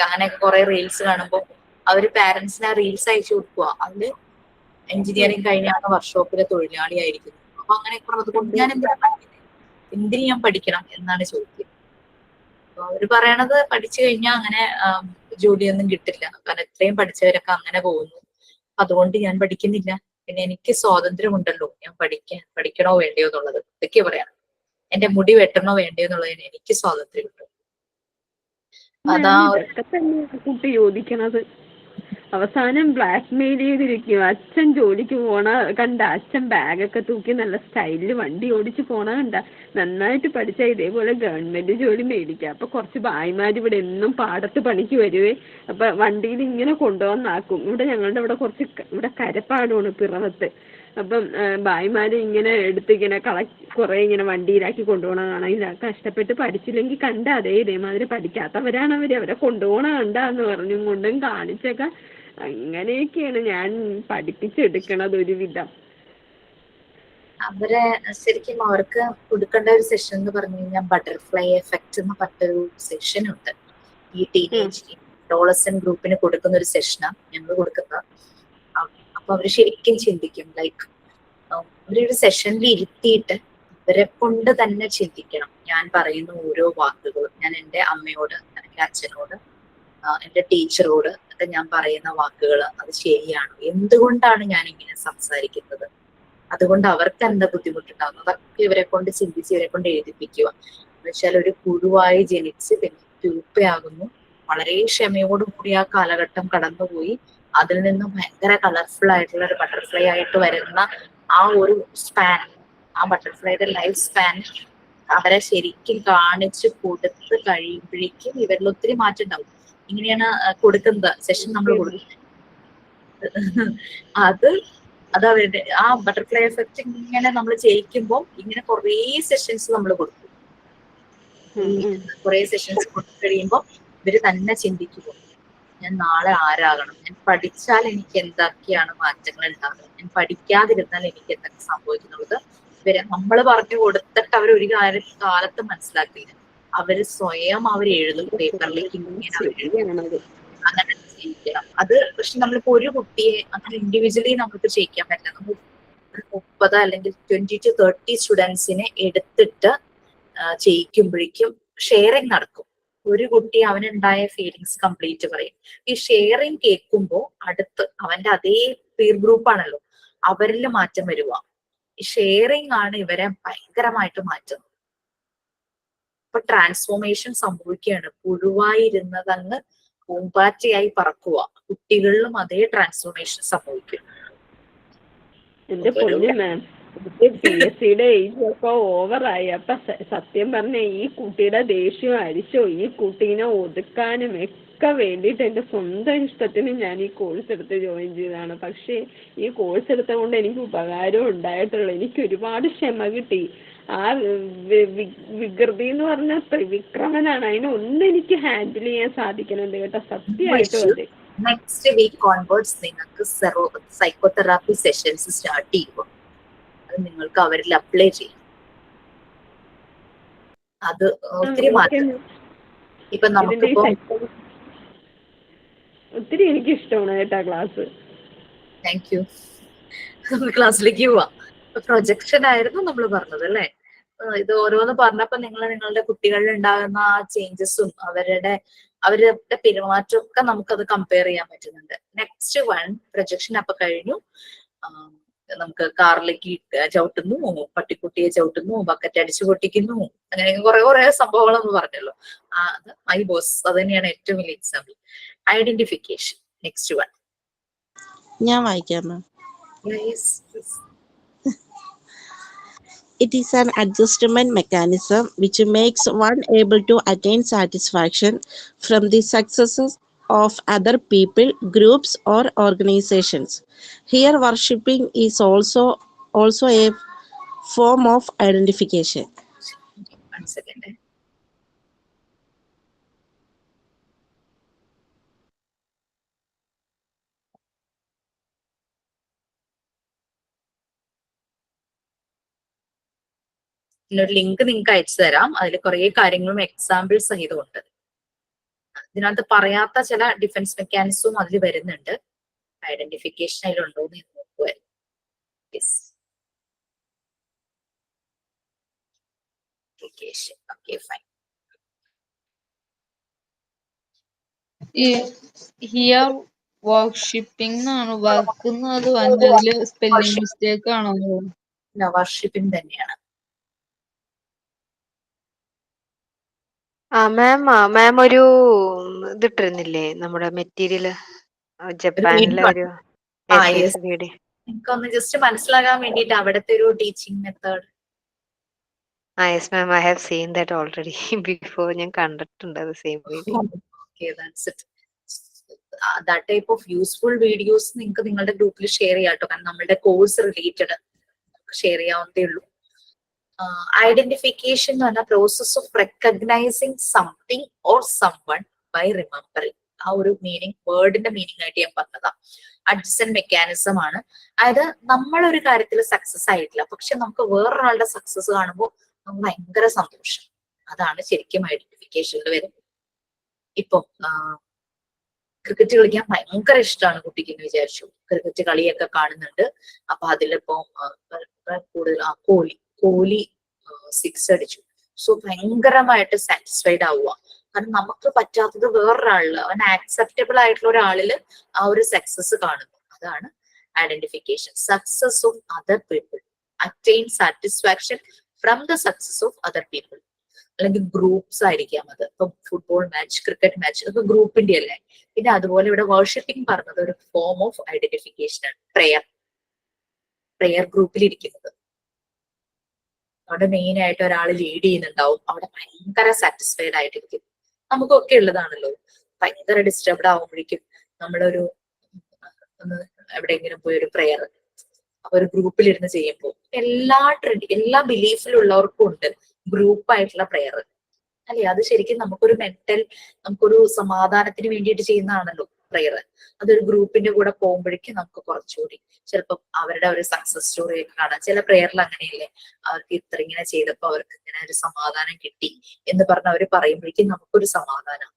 അങ്ങനെയൊക്കെ കുറെ റീൽസ് കാണുമ്പോൾ അവര് പാരന്റ്സിന് ആ റീൽസ് അയച്ചു കൊടുക്കുക. അതില് എഞ്ചിനീയറിംഗ് കഴിഞ്ഞാണ് വർക്ക്ഷോപ്പിലെ തൊഴിലാളി ആയിരിക്കുന്നത്. അപ്പൊ അങ്ങനെ അതുകൊണ്ട് ഞാൻ എന്തിനു ഞാൻ പഠിക്കണം എന്നാണ് ചോദിക്കുന്നത്. അപ്പൊ അവര് പറയണത് പഠിച്ചു കഴിഞ്ഞാൽ അങ്ങനെ ജോലിയൊന്നും കിട്ടില്ല, കാരണം ഇത്രയും പഠിച്ചവരൊക്കെ അങ്ങനെ പോകുന്നു, അതുകൊണ്ട് ഞാൻ പഠിക്കുന്നില്ല. പിന്നെ എനിക്ക് സ്വാതന്ത്ര്യമുണ്ടല്ലോ, ഞാൻ പഠിക്കണോ വേണ്ടയോ എന്നുള്ളത്. ഇതൊക്കെ പറയാം. എന്റെ മുടി വെട്ടണോ വേണ്ടയോ എന്നുള്ളതിന് എനിക്ക് സ്വാതന്ത്ര്യമുണ്ട്. അതാ കുട്ടി ചോദിക്കണത്. അവസാനം ബ്ലാക്ക് മെയിൽ ചെയ്തിരിക്കും. അച്ഛൻ ജോലിക്ക് പോണ കണ്ട, അച്ഛൻ ബാഗൊക്കെ തൂക്കി നല്ല സ്റ്റൈലിൽ വണ്ടി ഓടിച്ച് പോണ കണ്ട, നന്നായിട്ട് പഠിച്ചാൽ ഇതേപോലെ ഗവൺമെന്റ് ജോലി മേടിക്കാം. അപ്പൊ കുറച്ച് ഭായിമാർ ഇവിടെ എന്നും പാടത്ത് പണിക്ക് വരുവേ. അപ്പൊ വണ്ടിയിൽ ഇങ്ങനെ കൊണ്ടുവന്നാക്കും. ഇവിടെ ഞങ്ങളുടെ ഇവിടെ കുറച്ച് ഇവിടെ കരപ്പാടാണ് പിറവത്ത്. അപ്പം ഭായിമാര് ഇങ്ങനെ എടുത്ത് ഇങ്ങനെ കുറെ ഇങ്ങനെ വണ്ടിയിലാക്കി കൊണ്ടുപോകണ കാണാം. ഇല്ല, കഷ്ടപ്പെട്ട് പഠിച്ചില്ലെങ്കിൽ കണ്ട ഇതേമാതിരി പഠിക്കാത്തവരാണ് അവരെ കൊണ്ടുപോകണ കണ്ടാന്ന് പറഞ്ഞും കൊണ്ടും കാണിച്ചൊക്കെ അങ്ങനെയൊക്കെയാണ് ഞാൻ പഠിപ്പിച്ചെടുക്കണത് ഒരുവിധം. അവരെ ശരിക്കും അവർക്ക് കൊടുക്കേണ്ട ഒരു സെഷൻ എന്ന് പറഞ്ഞു കഴിഞ്ഞാൽ ബട്ടർഫ്ലൈ എഫക്റ്റ് എന്ന് പറഞ്ഞൊരു സെഷൻ ഉണ്ട്. ഈ ടീനേജ് അഡോളസന്റ് ഗ്രൂപ്പിന് കൊടുക്കുന്ന ഒരു സെഷനാണ് ഞങ്ങൾ കൊടുക്കുന്നത്. അപ്പൊ അവര് ശരിക്കും ചിന്തിക്കും. ലൈക്ക് അവരൊരു സെഷനിൽ ഇരുത്തിയിട്ട് ഇവരെ കൊണ്ട് തന്നെ ചിന്തിക്കണം. ഞാൻ പറയുന്ന ഓരോ വാക്കുകളും, ഞാൻ എൻ്റെ അമ്മയോട് അല്ലെങ്കിൽ അച്ഛനോട് എൻ്റെ ടീച്ചറോട് ഒക്കെ ഞാൻ പറയുന്ന വാക്കുകൾ അത് ശരിയാണോ, എന്തുകൊണ്ടാണ് ഞാൻ ഇങ്ങനെ സംസാരിക്കുന്നത്, അതുകൊണ്ട് അവർക്ക് എന്താ ബുദ്ധിമുട്ടുണ്ടാകുന്നു, അതൊക്കെ ഇവരെ കൊണ്ട് ചിന്തിച്ച് ഇവരെ കൊണ്ട് എഴുതിപ്പിക്കുക. എന്ന് വെച്ചാൽ ഒരു പുഴുവായി ജനിച്ച് പിന്നെ ട്യൂപ്പയാകുന്നു. വളരെ ക്ഷമയോടുകൂടി ആ കാലഘട്ടം കടന്നുപോയി അതിൽ നിന്നും ഭയങ്കര കളർഫുൾ ആയിട്ടുള്ള ഒരു ബട്ടർഫ്ലൈ ആയിട്ട് വരുന്ന ആ ഒരു സ്പാൻ, ആ ബട്ടർഫ്ലൈയുടെ ലൈഫ് സ്പാൻ അവരെ ശരിക്കും കാണിച്ച് കൊടുത്ത് കഴിയുമ്പോഴേക്കും ഇവരിൽ ഒത്തിരി മാറ്റം ഉണ്ടാവും. ഇങ്ങനെയാണ് കൊടുക്കുന്നത് സെഷൻ നമ്മൾ കൊടുക്കുന്നത്. അത് അവരുടെ ആ ബട്ടർഫ്ലൈ എഫക്റ്റ് ഇങ്ങനെ നമ്മൾ ചെയ്യിക്കുമ്പോൾ ഇങ്ങനെ കുറേ സെഷൻസ് നമ്മൾ കൊടുക്കും. കുറെ സെഷൻസ് കൊടുത്തു കഴിയുമ്പോൾ ഇവര് തന്നെ ചിന്തിക്കുമോ, ഞാൻ നാളെ ആരാകണം, ഞാൻ പഠിച്ചാൽ എനിക്ക് എന്തൊക്കെയാണ് മാറ്റങ്ങൾ ഉണ്ടാകുന്നത്, ഞാൻ പഠിക്കാതിരുന്നാൽ എനിക്ക് എന്തൊക്കെ സംഭവിക്കുന്നുള്ളത് ഇവരെ നമ്മൾ പറഞ്ഞു കൊടുത്തിട്ട് അവർ ഒരു കാലത്ത് മനസ്സിലാക്കില്ല. അവര് സ്വയം അവർ എഴുതും പേപ്പറിലേക്ക് ഇങ്ങനെ അങ്ങനെ ചെയ്യിക്കണം. അത് പക്ഷെ നമ്മളിപ്പോ ഒരു കുട്ടിയെ അങ്ങനെ ഇൻഡിവിജ്വലി നമുക്ക് ചെയ്യിക്കാൻ പറ്റില്ല. നമ്മൾ 30 അല്ലെങ്കിൽ 20 to 30 സ്റ്റുഡൻസിനെ എടുത്തിട്ട് ചെയ്യിക്കുമ്പോഴേക്കും ഷെയറിങ് നടക്കും. ഒരു കുട്ടി അവനുണ്ടായ ഫീലിങ്സ് കംപ്ലീറ്റ് പറയും. ഈ ഷെയറിങ് കേൾക്കുമ്പോൾ അടുത്ത് അവന്റെ അതേ പീർ ഗ്രൂപ്പ് ആണല്ലോ, അവരിൽ മാറ്റം വരുക. ഈ ഷെയറിങ് ആണ് ഇവരെ ഭയങ്കരമായിട്ട് മാറ്റുന്നത്. ഇപ്പൊ ട്രാൻസ്ഫോർമേഷൻ സംഭവിക്കുകയാണ്. പുഴുവായിരുന്നതങ്ങ് പൂമ്പാറ്റയായി പറക്കുക. കുട്ടികളിലും അതേ ട്രാൻസ്ഫോർമേഷൻ സംഭവിക്കും. എന്റെ പൊന്നു മാം, PSCയുടെ ഏജ് ഒക്കെ ഓവറായി. അപ്പൊ സത്യം പറഞ്ഞ ഈ കുട്ടിയുടെ ദേഷ്യം അരിച്ചോ ഈ കുട്ടീനെ ഒതുക്കാനും ഒക്കെ വേണ്ടിയിട്ട് എന്റെ സ്വന്തം ഇഷ്ടത്തിന് ഞാൻ ഈ കോഴ്സ് എടുത്ത് ജോയിൻ ചെയ്തതാണ്. പക്ഷേ ഈ കോഴ്സ് എടുത്തുകൊണ്ട് എനിക്ക് ഉപകാരം ഉണ്ടായിട്ടുള്ളൂ. എനിക്ക് ഒരുപാട് ക്ഷമ കിട്ടി. ആ വികൃതി എന്ന് പറഞ്ഞ ത്രിവിക്രമനാണ്, അതിനൊന്നും എനിക്ക് ഹാൻഡിൽ ചെയ്യാൻ സാധിക്കുന്നുണ്ട് കേട്ടോ, സത്യമായിട്ടും. അതെ, നെക്സ്റ്റ് വീക്ക് ഓൺവേർഡ്സ് നിങ്ങൾക്ക് സൈക്കോതെറാപ്പി സെഷൻസ് സ്റ്റാർട്ട് ചെയ്യുമ്പോൾ അത് നിങ്ങൾക്ക് അവരിൽ അപ്ലൈ ചെയ്യും. അത് ഒത്തിരി മാറ്റം. ഇപ്പൊ നമുക്കിപ്പോ ഒത്തിരി എനിക്ക് ഇഷ്ടമാണ് കേട്ടാ ക്ലാസ്. Thank you. ക്ലാസ്സിലേക്ക് പോവാം. പ്രൊജക്ഷൻ ആയിരുന്നു നമ്മൾ പറഞ്ഞത് അല്ലേ? ഇത് ഓരോന്ന് പറഞ്ഞപ്പോ നിങ്ങളുടെ കുട്ടികളിൽ ഉണ്ടാകുന്ന ആ ചേഞ്ചസും അവരുടെ പെരുമാറ്റവും ഒക്കെ നമുക്കത് കമ്പയർ ചെയ്യാൻ പറ്റുന്നുണ്ട്. നെക്സ്റ്റ് വൺ പ്രൊജക്ഷൻ അപ്പൊ കഴിഞ്ഞു. നമുക്ക് കാറിലേക്ക് ചവിട്ടുന്നു, പട്ടിക്കുട്ടിയെ ചവിട്ടുന്നു, ബക്കറ്റ് അടിച്ചു പൊട്ടിക്കുന്നു, അങ്ങനെ കുറെ സംഭവങ്ങൾ നമ്മൾ പറഞ്ഞല്ലോ. അത് മൈ ബോസ്, അത് തന്നെയാണ് ഏറ്റവും വലിയ എക്സാമ്പിൾ. Identification next one. ഞാൻ വായിക്കാം മാം. It is an adjustment mechanism which makes one able to attain satisfaction from the successes of other people, groups, or organizations. Here, worshipping is also a form of identification. One second. ഒരു ലിങ്ക് നിങ്ങൾക്ക് അയച്ചു തരാം. അതിൽ കുറെ കാര്യങ്ങളും എക്സാമ്പിൾ സഹിതമുണ്ട്. ഇതിനകത്ത് പറയാത്ത ചില ഡിഫൻസ് മെക്കാനിസവും അതിൽ വരുന്നുണ്ട്. ഐഡന്റിഫിക്കേഷൻ അതിലുണ്ടോ എന്ന് നോക്കുക. Okay fine. ഹിയർ വർഷിപ്പിംഗ് എന്നാണ് വർക്കുന്നത് വന്നതില് സ്പെല്ലിംഗ് മിസ്റ്റേക്ക് ആണോ? വർഷിപ്പിംഗ് തന്നെയാണ്. മാം ഒരു ഇതിട്ടിരുന്നില്ലേ നമ്മുടെ മെറ്റീരിയല്? ജപ്പാനിലെ ഒരു വീഡിയോ. എനിക്കൊന്ന് ജസ്റ്റ് മനസ്സിലാകാൻ വേണ്ടിട്ട് അവിടുത്തെ ഒരു teaching method. Yes, ma'am. I have seen that already before. ഞാൻ കണ്ടിട്ടുണ്ട് അത് same video. Okay, that's it. That type of useful videos നിങ്ങൾക്ക് നിങ്ങളുടെ ഗ്രൂപ്പിൽ ഷെയർ ചെയ്യാം കേട്ടോ. കാരണം നമ്മളുടെ കോഴ്സ് റിലേറ്റഡ് ഷെയർ ചെയ്യാവുന്നതേ ഉള്ളൂ. ഐഡന്റിഫിക്കേഷൻ എന്ന് പറഞ്ഞ process of recognizing something or someone by remembering. ആ ഒരു മീനിങ്, വേർഡിന്റെ മീനിങ് ആയിട്ട് ഞാൻ പറഞ്ഞതാ. അഡ്ജസന്റ് മെക്കാനിസം ആണ്. അതായത് നമ്മളൊരു കാര്യത്തിൽ സക്സസ് ആയിട്ടില്ല, പക്ഷെ നമുക്ക് വേറൊരാളുടെ സക്സസ് കാണുമ്പോൾ നമുക്ക് ഭയങ്കര സന്തോഷം. അതാണ് ശരിക്കും ഐഡന്റിഫിക്കേഷനിൽ വരുന്നത്. ഇപ്പം ക്രിക്കറ്റ് കളിക്കാൻ ഭയങ്കര ഇഷ്ടമാണ് കുട്ടിക്ക് എന്ന് വിചാരിച്ചു. ക്രിക്കറ്റ് കളിയൊക്കെ കാണുന്നുണ്ട്. അപ്പൊ അതിലിപ്പോ കൂടുതൽ കോഹ്ലി 6 അടിച്ചു. സോ ഭയങ്കരമായിട്ട് സാറ്റിസ്ഫൈഡ് ആവുക. കാരണം നമുക്ക് പറ്റാത്തത് വേറൊരാളില്, അവൻ ആക്സെപ്റ്റബിൾ ആയിട്ടുള്ള ഒരാളില് ആ ഒരു സക്സസ് കാണുന്നു. അതാണ് identification. Success of other people, attain satisfaction from the success of other people. അല്ലെങ്കിൽ ഗ്രൂപ്പ്സ് ആയിരിക്കാം അത്. ഇപ്പം ഫുട്ബോൾ മാച്ച്, ക്രിക്കറ്റ് മാച്ച്, ഇതൊക്കെ ഗ്രൂപ്പിന്റെ അല്ലേ. പിന്നെ അതുപോലെ ഇവിടെ വർഷിപ്പിംഗ് പറഞ്ഞത് ഒരു ഫോം ഓഫ് ഐഡന്റിഫിക്കേഷൻ ആണ്. പ്രെയർ ഗ്രൂപ്പിൽ ഇരിക്കുന്നത്, അവിടെ മെയിൻ ആയിട്ട് ഒരാൾ ലീഡ് ചെയ്യുന്നുണ്ടാവും. അവിടെ ഭയങ്കര സാറ്റിസ്ഫൈഡ് ആയിട്ടിരിക്കും. നമുക്കൊക്കെ ഉള്ളതാണല്ലോ. ഭയങ്കര ഡിസ്റ്റർബ്ഡ് ആവുമ്പോഴേക്കും നമ്മളൊരു എവിടെയെങ്കിലും പോയി ഒരു പ്രെയർ അപ്പൊ ഒരു ഗ്രൂപ്പിലിരുന്ന് ചെയ്യുമ്പോൾ എല്ലാ ബിലീഫിലുള്ളവർക്കും ഉണ്ട് ഗ്രൂപ്പായിട്ടുള്ള പ്രെയർ അല്ലെ. അത് ശരിക്കും നമുക്കൊരു സമാധാനത്തിന് വേണ്ടിയിട്ട് ചെയ്യുന്നതാണല്ലോ പ്രെയർ. അതൊരു ഗ്രൂപ്പിന്റെ കൂടെ പോകുമ്പോഴേക്കും നമുക്ക് കുറച്ചുകൂടി ചിലപ്പോൾ അവരുടെ ഒരു സക്സസ് സ്റ്റോറി ഒക്കെ കാണാം. ചില പ്രെയറിൽ അങ്ങനെയല്ലേ, അവർക്ക് ഇങ്ങനെ ചെയ്തപ്പോ അവർക്ക് ഇങ്ങനെ ഒരു സമാധാനം കിട്ടി എന്ന് പറഞ്ഞ് അവർ പറയുമ്പോഴേക്കും നമുക്കൊരു സമാധാനം.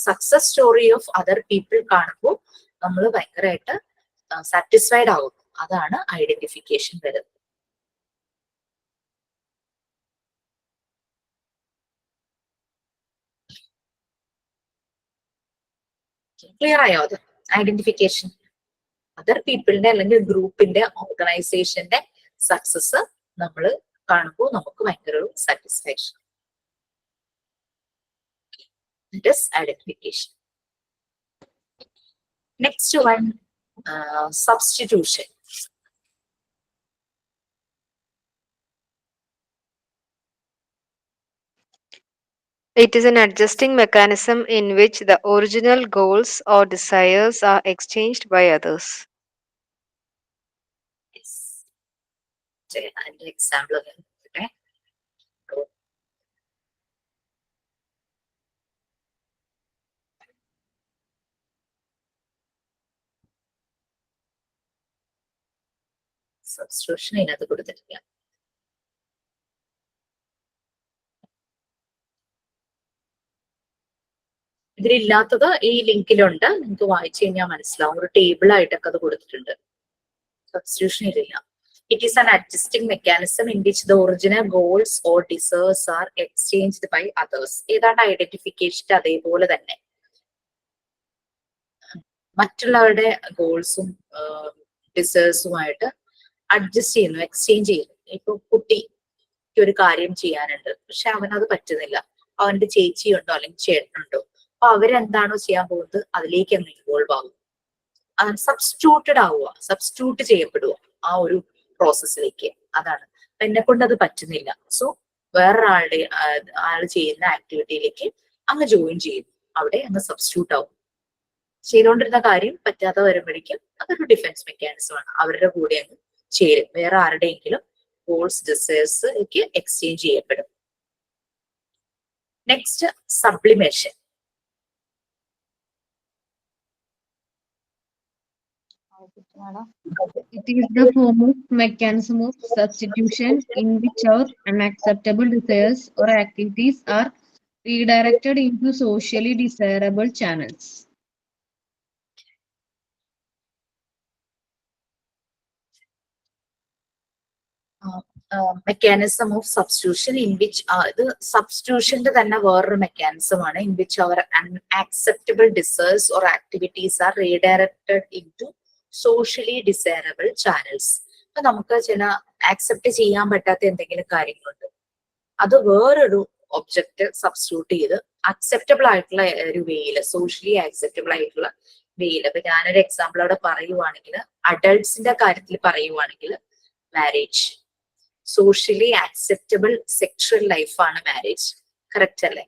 Success story of other people കാണുമ്പോൾ നമ്മൾ ഭയങ്കരമായിട്ട് സാറ്റിസ്ഫൈഡ് ആകും. അതാണ് ഐഡന്റിഫിക്കേഷൻ വരുന്നത്. ക്ലിയർ ആയോ? അത് ഐഡന്റിഫിക്കേഷൻ അതർ പീപ്പിളിന്റെ അല്ലെങ്കിൽ ഗ്രൂപ്പിന്റെ ഓർഗനൈസേഷന്റെ സക്സസ് നമ്മൾ കാണുമ്പോൾ നമുക്ക് ഭയങ്കര ഒരു satisfaction. That is identification. Next one, substitution. It is an adjusting mechanism in which the original goals or desires are exchanged by others. Yes. An example of it. Okay. Substitution ഇതിനകത്ത് കൊടുത്തിട്ടില്ല. ഇതിലില്ലാത്തത് ഈ ലിങ്കിലുണ്ട്. നിങ്ങൾക്ക് വായിച്ചു കഴിഞ്ഞാൽ മനസ്സിലാവും. ഒരു ടേബിൾ ആയിട്ടൊക്കെ അത് കൊടുത്തിട്ടുണ്ട്. സബ്സ്റ്റിറ്റ്യൂഷൻ ഇതില്ല. It is an adjusting mechanism in which the original goals or desires are exchanged by others. ഏതാണ്ട് ഐഡന്റിഫിക്കേഷൻ അതേപോലെ തന്നെ മറ്റുള്ളവരുടെ ഗോൾസും ഡിസേഴ്സുമായിട്ട് അഡ്ജസ്റ്റ് ചെയ്യുന്നു, എക്സ്ചേഞ്ച് ചെയ്യുന്നു. ഇപ്പൊ കുട്ടിക്ക് ഒരു കാര്യം ചെയ്യാനുണ്ട്, പക്ഷെ അവനത് പറ്റുന്നില്ല. അവന്റെ ചേച്ചിയുണ്ടോ അല്ലെങ്കിൽ ചേട്ടനുണ്ടോ, അപ്പൊ അവരെന്താണോ ചെയ്യാൻ പോകുന്നത് അതിലേക്ക് അങ്ങ് ഇൻവോൾവ് ആകും. സബ്സ്റ്റിറ്റ്യൂട്ട് ചെയ്യപ്പെടുക ആ ഒരു പ്രോസസ്സിലേക്ക്. അതാണ് എന്നെ കൊണ്ട് അത് പറ്റുന്നില്ല, സോ വേറൊരാളുടെ ആൾ ചെയ്യുന്ന ആക്ടിവിറ്റിയിലേക്ക് അങ്ങ് ജോയിൻ ചെയ്യും. അവിടെ അങ്ങ് സബ്സ്റ്റിറ്റ്യൂട്ട് ആവും. ചെയ്തുകൊണ്ടിരുന്ന കാര്യം പറ്റാതെ വരുമ്പോഴേക്കും അതൊരു ഡിഫൻസ് മെക്കാനിസം ആണ്. അവരുടെ കൂടെ അങ്ങ് ചേരും. വേറെ ആരുടെയെങ്കിലും ഗോൾസ് ഡിസയേഴ്സിലേക്ക് എക്സ്ചേഞ്ച് ചെയ്യപ്പെടും. Next, sublimation. It is the form of mechanism of substitution in which our unacceptable desires or activities are redirected into socially desirable channels. Mechanism of substitution in which ഇത് സബ്സ്റ്റിറ്റ്യൂഷന്റെ തന്നെ വേറൊരു മെക്കാനിസം ആണ്. ഇൻ വിച്ച് അവർ unacceptable desires or activities are redirected into socially desirable channels. അപ്പൊ നമുക്ക് ചില ആക്സെപ്റ്റ് ചെയ്യാൻ പറ്റാത്ത എന്തെങ്കിലും കാര്യങ്ങളുണ്ട്, അത് വേറൊരു ഒബ്ജക്റ്റ് സബ്സ്റ്റിറ്റ്യൂട്ട് ചെയ്ത് അക്സെപ്റ്റബിൾ ആയിട്ടുള്ള ഒരു വേയില്, സോഷ്യലി ആക്സെപ്റ്റബിൾ ആയിട്ടുള്ള വേയിൽ. അപ്പൊ ഞാനൊരു എക്സാമ്പിൾ അവിടെ പറയുവാണെങ്കിൽ, അഡൾട്ട്സിന്റെ കാര്യത്തിൽ പറയുവാണെങ്കിൽ മാരേജ് സോഷ്യലി ആക്സെപ്റ്റബിൾ സെക്ഷൽ ലൈഫാണ് മാരേജ്. കറക്റ്റ് അല്ലേ?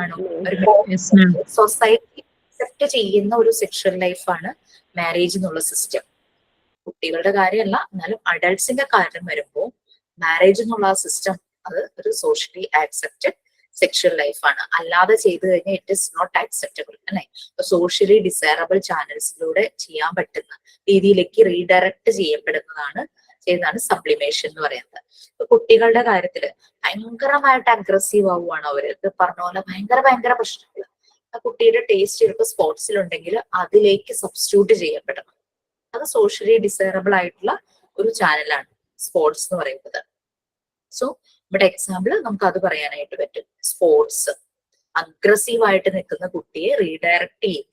ആണോ? ഒരു സൊസൈറ്റി അക്സെപ്റ്റ് ചെയ്യുന്ന ഒരു സെക്ഷൽ ലൈഫാണ് മാരേജ് എന്നുള്ള സിസ്റ്റം. കുട്ടികളുടെ കാര്യമല്ല, എന്നാലും അഡൾട്ട്സിന്റെ കാര്യം വരുമ്പോൾ മാരേജ് എന്നുള്ള ആ സിസ്റ്റം അത് ഒരു സോഷ്യലി ആക്സെപ്റ്റഡ് സെക്ഷൽ ലൈഫാണ്. അല്ലാതെ ചെയ്തു കഴിഞ്ഞാൽ ഇറ്റ് ഇസ് നോട്ട് ആക്സെപ്റ്റബിൾ അല്ലെ? സോഷ്യലി ഡിസൈറബിൾ ചാനൽസിലൂടെ ചെയ്യാൻ പറ്റുന്ന രീതിയിലേക്ക് റീഡയറക്ട് ചെയ്യുന്നതാണ് സബ്ലിമേഷൻ എന്ന് പറയുന്നത്. ഇപ്പൊ കുട്ടികളുടെ കാര്യത്തിൽ ഭയങ്കരമായിട്ട് അഗ്രസീവ് ആവുകയാണ് അവര്. ഇത് പറഞ്ഞ പോലെ ഭയങ്കര പ്രശ്നങ്ങൾ. ആ കുട്ടിയുടെ ടേസ്റ്റ് ചിലപ്പോൾ സ്പോർട്സിലുണ്ടെങ്കിൽ അതിലേക്ക് സബ്സ്റ്റിറ്റ്യൂട്ട് ചെയ്യപ്പെടണം. അത് സോഷ്യലി ഡിസൈറബിൾ ആയിട്ടുള്ള ഒരു ചാനലാണ് സ്പോർട്സ് എന്ന് പറയുന്നത്. സോ ഇവിടെ എക്സാമ്പിൾ നമുക്ക് അത് പറയാനായിട്ട് പറ്റും. സ്പോർട്സ് അഗ്രസീവ് ആയിട്ട് നിൽക്കുന്ന കുട്ടിയെ റീഡയറക്ട് ചെയ്യും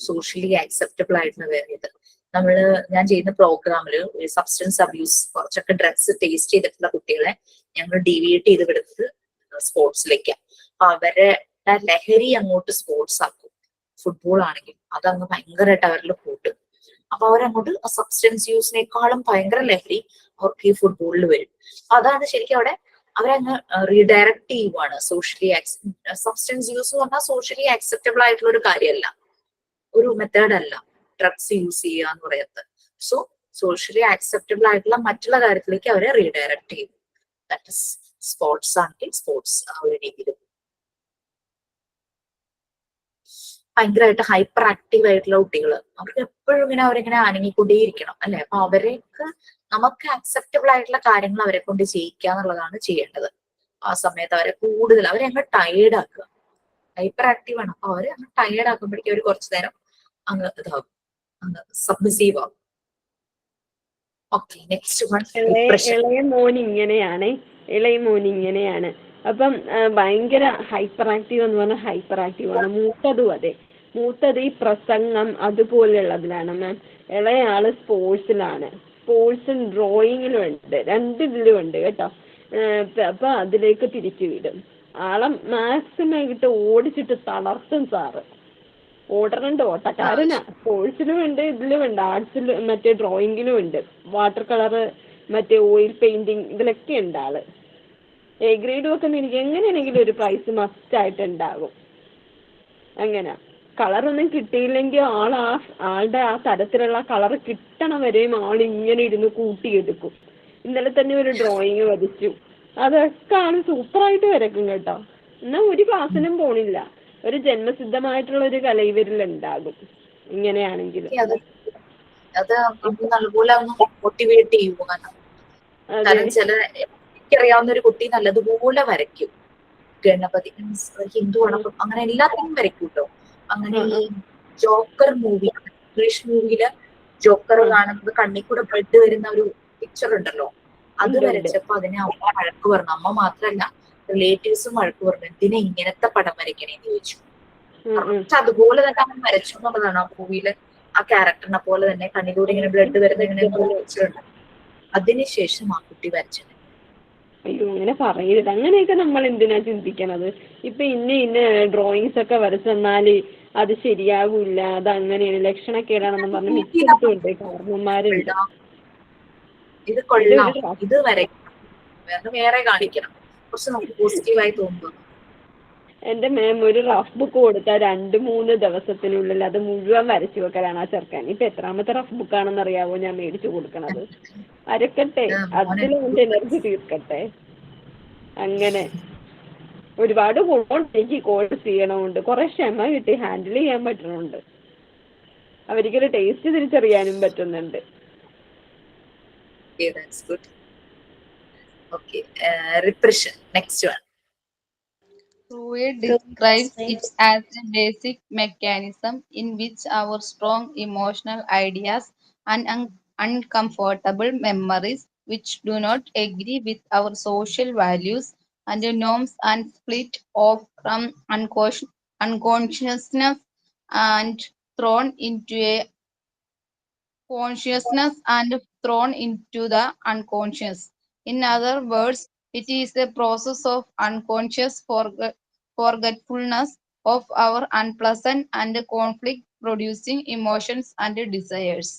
സോഷ്യലി ആക്സെപ്റ്റബിൾ ആയിട്ടുള്ള വേറേത്. ഞാൻ ചെയ്യുന്ന പ്രോഗ്രാമില് സബ്സ്റ്റൻസ് അബ്യൂസ്, കുറച്ചൊക്കെ ഡ്രഗ്സ് ടേസ്റ്റ് ചെയ്തിട്ടുള്ള കുട്ടികളെ ഞങ്ങൾ ഡീവിയേറ്റ് ചെയ്ത് വിടുന്നത് സ്പോർട്സിലേക്കാണ്. അപ്പൊ അവരുടെ ലഹരി അങ്ങോട്ട് സ്പോർട്സ് ആക്കും. ഫുട്ബോൾ ആണെങ്കിൽ അതങ്ങ് ഭയങ്കരമായിട്ട് അവരിൽ കൂട്ടും. അപ്പൊ അവരങ്ങോട്ട് സബ്സ്റ്റൻസ് യൂസിനേക്കാളും ഭയങ്കര ലഹരി അവർക്ക് ഈ ഫുട്ബോളിൽ വരും. അതാണ് ശരിക്കും അവിടെ അവരങ്ങ് റീഡയറക്ട് ചെയ്യുവാണ്. സബ്സ്റ്റൻസ് യൂസ് എന്ന് പറഞ്ഞാൽ സോഷ്യലി ആക്സെപ്റ്റബിൾ ആയിട്ടുള്ള ഒരു കാര്യമല്ല, ഒരു മെത്തേഡ് അല്ല ഡ്രഗ്സ് യൂസ് ചെയ്യുക എന്ന് പറയുന്നത്. സോ സോഷ്യലി ആക്സെപ്റ്റബിൾ ആയിട്ടുള്ള മറ്റുള്ള കാര്യത്തിലേക്ക് അവരെ റീഡയറക്ട് ചെയ്യും. ദാറ്റ് ഇസ് സ്പോർട്സ് ആണെങ്കിൽ സ്പോർട്സ് ആ ഒരു രീതിയിൽ ഭയങ്കരമായിട്ട് ഹൈപ്പർ ആക്റ്റീവ് ആയിട്ടുള്ള കുട്ടികൾ, അവർക്ക് എപ്പോഴും അവരിങ്ങനെ അനങ്ങിക്കൊണ്ടേയിരിക്കണം അല്ലെ? അപ്പൊ അവർക്ക് നമുക്ക് അക്സെപ്റ്റബിൾ ആയിട്ടുള്ള കാര്യങ്ങൾ അവരെ കൊണ്ട് ചെയ്യിക്കുക എന്നുള്ളതാണ് ചെയ്യേണ്ടത്. ആ സമയത്ത് അവരെ അങ്ങ് ടയേർഡ് ആക്കുക. ഹൈപ്പർ ആക്റ്റീവ് ആണ്, അപ്പൊ അവരെ അങ്ങ് ടയേർഡ് ആക്കുമ്പോഴേക്കും അവർ കുറച്ചു നേരം അങ്ങ് ഇതാകും, അങ്ങ് സബ്മിസീവ് ആകും. Okay, next one. ഇളയ മോൻ ഇങ്ങനെയാണ്. അപ്പം ഭയങ്കര ഹൈപ്പർ ആക്റ്റീവ് എന്ന് പറഞ്ഞാൽ ഹൈപ്പർ ആക്റ്റീവ് ആണ്. മൂത്തത് ഈ പ്രസംഗം അതുപോലെയുള്ളതിലാണ് മാം. ഇളയാള് സ്പോർട്സും ഡ്രോയിങ്ങിലും ഉണ്ട്, രണ്ടിലും ഉണ്ട് കേട്ടോ. അപ്പൊ അതിലേക്ക് തിരിച്ചു വിടും. ആളെ മാക്സിമം ഇട്ട് ഓടിച്ചിട്ട് തളർത്തും സാറ്. ഓട്ടക്കാരനാ. സ്പോർട്സിലും ഉണ്ട്, ഇതിലും ഉണ്ട്, ആർട്സിലും മറ്റേ ഡ്രോയിങ്ങിലും ഉണ്ട്, വാട്ടർ കളറ്, മറ്റേ ഓയിൽ പെയിന്റിങ്, ഇതിലൊക്കെ ഉണ്ട് ആള്. എ ഗ്രേഡ് വെക്കുന്ന എനിക്ക് എങ്ങനെയാണെങ്കിലും ഒരു പ്രൈസ് മസ്റ്റ് ആയിട്ട് ഉണ്ടാകും. അങ്ങനെ കളറൊന്നും കിട്ടിയില്ലെങ്കിൽ ആളുടെ ആ തരത്തിലുള്ള കളർ കിട്ടണ വരെയും ഇങ്ങനെ ഇരുന്ന് കൂട്ടിയെടുക്കും. ഇന്നലെ തന്നെ ഒരു ഡ്രോയിങ് വരച്ചു, അതൊക്കെ സൂപ്പറായിട്ട് വരക്കും കേട്ടോ. എന്നാൽ ഒരു ക്ലാസ്സിനും പോണില്ല. ഒരു ജന്മസിദ്ധമായിട്ടുള്ള ഒരു കല ഇവരിൽ ഉണ്ടാകും ഇങ്ങനെയാണെങ്കിൽ. അത് നല്ലപോലെ മോട്ടിവേറ്റ് ചെയ്യുക. കാരണം എനിക്കറിയാവുന്ന ഒരു കുട്ടി നല്ലതുപോലെ വരയ്ക്കും. ഗണപതി, ഹിന്ദു ഗണപതി, അങ്ങനെ എല്ലാത്തിനും വരയ്ക്കും കേട്ടോ. അങ്ങനെ ഈ ജോക്കർ മൂവി, ഇംഗ്ലീഷ് മൂവിയില് ജോക്കർ കാണുന്നത് കണ്ണിൽ കൂടെ ബ്ലഡ് വരുന്ന ഒരു പിക്ചർ ഉണ്ടല്ലോ, അത് വരച്ചപ്പോ അതിനെ അമ്മ വഴക്ക് പറഞ്ഞു. അമ്മ മാത്രല്ല, റിലേറ്റീവ്സും വഴക്ക് പറഞ്ഞു, എന്തിനാ ഇങ്ങനത്തെ പടം വരയ്ക്കണേന്ന് ചോദിച്ചു. കറക്റ്റ് അതുപോലെ തന്നെ അവൻ വരച്ചു എന്നുള്ളതാണ് ആ മൂവിയില്. ആ ക്യാരക്ടറിനെ പോലെ തന്നെ കണ്ണിലൂടെ ഇങ്ങനെ ബ്ലഡ് വരുന്ന ഇങ്ങനെ പിക്ചറുണ്ട്. അതിനുശേഷം ആ കുട്ടി വരച്ചത്. അയ്യോ, അങ്ങനെ പറയരുത്. അങ്ങനെയൊക്കെ നമ്മൾ എന്തിനാ ചിന്തിക്കണത്? ഇപ്പൊ ഇന്ന ഡ്രോയിങ്സ് ഒക്കെ വരച്ചെന്നാല് അത് ശരിയാകൂല, അത് അങ്ങനെയാണ്, ലക്ഷണക്കേടാണെന്ന് പറഞ്ഞ് മിക്കടുത്തുണ്ട് കാരണന്മാരുണ്ട്. ഇത് കൊള്ളാം, ഇത് വരയ്ക്കണം, വേറെ കാണിക്കണം, കുറച്ച് നമുക്ക് പോസിറ്റീവായി തോന്നുന്നു. എന്റെ മാം ഒരു റഫ് ബുക്ക് കൊടുത്താൽ 2-3 ദിവസത്തിനുള്ളിൽ അത് മുഴുവൻ വരച്ചു വെക്കലാണ് ആ ചെറുക്കൻ. ഇപ്പൊ എത്രാമത്തെ റഫ് ബുക്കാണെന്ന് അറിയാവോ ഞാൻ മേടിച്ചു കൊടുക്കണത്? വരക്കട്ടെ, അതിൽ എന്റെ എനർജി തീർക്കട്ടെ. അങ്ങനെ ഒരുപാട് ഗുണമുണ്ട് എനിക്ക് കോഴ്സ് ചെയ്യണമുണ്ട്. കുറെ ക്ഷമ കിട്ടി, ഹാൻഡിൽ ചെയ്യാൻ പറ്റണുണ്ട്, അവർക്കൊരു ടേസ്റ്റ് തിരിച്ചറിയാനും പറ്റുന്നുണ്ട്. Repression, next one. Freud describes it as a basic mechanism in which our strong emotional ideas and uncomfortable memories which do not agree with our social values and norms and split off from unconsciousness and thrown into a consciousness and thrown into the unconscious. In other words, it is a process of unconscious forgetfulness of our unpleasant and conflict producing emotions and desires.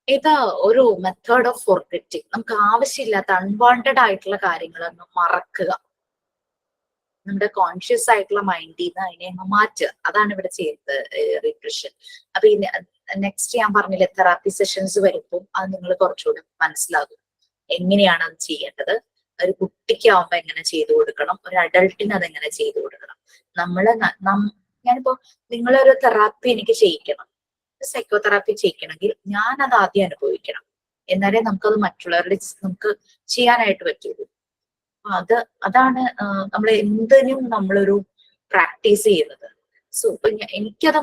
ഇത് ഒരു മെത്തേഡ് ഓഫ് ഫോർഗെറ്റിംഗ്. നമുക്ക് ആവശ്യമില്ലാത്ത അൺവാണ്ടഡ് ആയിട്ടുള്ള കാര്യങ്ങളൊന്ന് മറക്കുക, നമ്മുടെ കോൺഷ്യസ് ആയിട്ടുള്ള മൈൻഡിൽ നിന്ന് അതിനെ അങ്ങ് മാറ്റുക. അതാണ് ഇവിടെ ചെയ്യുന്നത് റിഗ്രഷൻ. അപ്പൊ ഈ നെക്സ്റ്റ് ഞാൻ പറഞ്ഞില്ലേ തെറാപ്പി സെഷൻസ് വരുമ്പോൾ അത് നിങ്ങൾ കുറച്ചുകൂടി മനസ്സിലാകും എങ്ങനെയാണ് അത് ചെയ്യേണ്ടത്. ഒരു കുട്ടിക്കാവുമ്പോ എങ്ങനെ ചെയ്തു കൊടുക്കണം, ഒരു അഡൾട്ടിന് അതെങ്ങനെ ചെയ്തു കൊടുക്കണം. ഞാനിപ്പോ നിങ്ങളൊരു തെറാപ്പി എനിക്ക് ചെയ്യിക്കണം, സൈക്കോ തെറാപ്പി ചെയ്യിക്കണമെങ്കിൽ ഞാൻ അത് ആദ്യം അനുഭവിക്കണം, എന്നാലേ നമുക്കത് മറ്റുള്ളവരുടെ നമുക്ക് ചെയ്യാനായിട്ട് പറ്റുള്ളൂ. അതാണ് നമ്മൾ എന്തിനും നമ്മളൊരു പ്രാക്ടീസ് ചെയ്യുന്നത്. സോ ഇപ്പൊ എനിക്കത്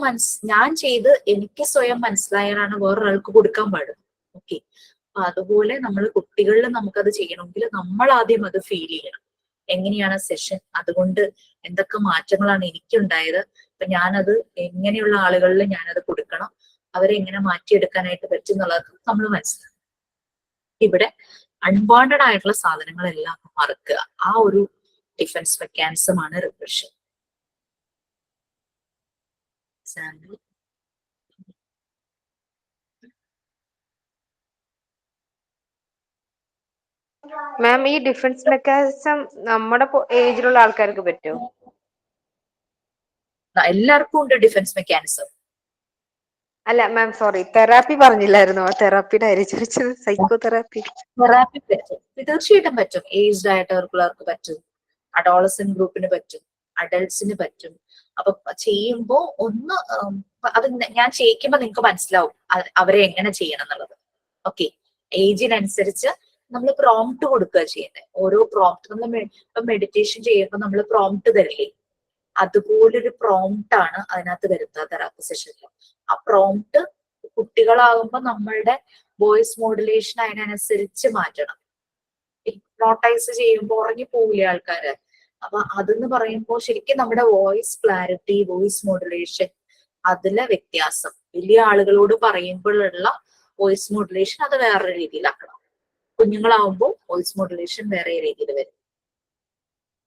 ഞാൻ ചെയ്ത് എനിക്ക് സ്വയം മനസ്സിലായാലാണ് വേറൊരാൾക്ക് കൊടുക്കാൻ പാടും. ഓക്കെ, അപ്പൊ അതുപോലെ നമ്മൾ കുട്ടികളിൽ നമുക്കത് ചെയ്യണമെങ്കിൽ നമ്മൾ ആദ്യം അത് ഫീൽ ചെയ്യണം. എങ്ങനെയാണ് സെഷൻ, അതുകൊണ്ട് എന്തൊക്കെ മാറ്റങ്ങളാണ് എനിക്കുണ്ടായത്, അപ്പൊ ഞാനത് എങ്ങനെയുള്ള ആളുകളിൽ ഞാനത് കൊടുക്കണം, അവരെ എങ്ങനെ മാറ്റിയെടുക്കാനായിട്ട് പറ്റും എന്നുള്ളത് നമ്മൾ മനസ്സിലാക്കും. ഇവിടെ അൺവാണ്ടഡ് ആയിട്ടുള്ള സാധനങ്ങളെല്ലാം മറക്കുക. ആ ഒരു ഡിഫൻസ് മെക്കാനിസം ആണ് റിഗ്രഷൻ. മാം, ഈ ഡിഫൻസ് മെക്കാനിസം നമ്മുടെ ഏജിലുള്ള ആൾക്കാർക്ക് പറ്റുമോ? എല്ലാവർക്കും ഉണ്ട് ഡിഫൻസ് മെക്കാനിസം. അല്ല മാം, സോറി, തെറാപ്പി പറഞ്ഞില്ലായിരുന്നു. തെറാപ്പിയുടെ കാര്യം ചോദിച്ചത്. സൈക്കോ തെറാപ്പി പറ്റും, തീർച്ചയായിട്ടും പറ്റും. ഏജ്ഡ് ആയിട്ടുള്ളവർക്ക് പറ്റും, അഡോളസന്റ് ഗ്രൂപ്പിന് പറ്റും, അഡൽട്സിന് പറ്റും. അപ്പൊ ചെയ്യുമ്പോ ഒന്ന് അത് ഞാൻ ചെയ്യിക്കുമ്പോ നിങ്ങൾക്ക് മനസ്സിലാവും അവരെ എങ്ങനെ ചെയ്യണം എന്നുള്ളത്. ഓക്കെ, ഏജിനനുസരിച്ച് നമ്മൾ പ്രോംപ്റ്റ് കൊടുക്കുക ചെയ്യുന്നത്. ഓരോ പ്രോംപ്റ്റ് നമ്മൾ ഇപ്പൊ മെഡിറ്റേഷൻ ചെയ്യുമ്പോൾ നമ്മൾ പ്രോംപ്റ്റ് തരില്ലേ, അതുപോലൊരു പ്രോംപ്റ്റ് ആണ് അതിനകത്ത് വരുന്നത് തെറാപ്പി സെഷനിൽ. ആ പ്രോംപ്റ്റ് കുട്ടികളാകുമ്പോ നമ്മളുടെ വോയിസ് മോഡുലേഷൻ അതിനനുസരിച്ച് മാറ്റണം. ഹിപ്നോട്ടൈസ് ചെയ്യുമ്പോൾ ഉറങ്ങി പോവില്ലേ ആൾക്കാര്, അപ്പൊ അതെന്ന് പറയുമ്പോൾ ശരിക്കും നമ്മുടെ വോയിസ് ക്ലാരിറ്റി, വോയിസ് മോഡുലേഷൻ അതിലെ വ്യത്യാസം. വലിയ ആളുകളോട് പറയുമ്പോഴുള്ള വോയിസ് മോഡുലേഷൻ അത് വേറൊരു രീതിയിലാക്കണം. കുഞ്ഞുങ്ങളാവുമ്പോൾ വോയിസ് മോഡുലേഷൻ വേറെ രീതിയിൽ വരും.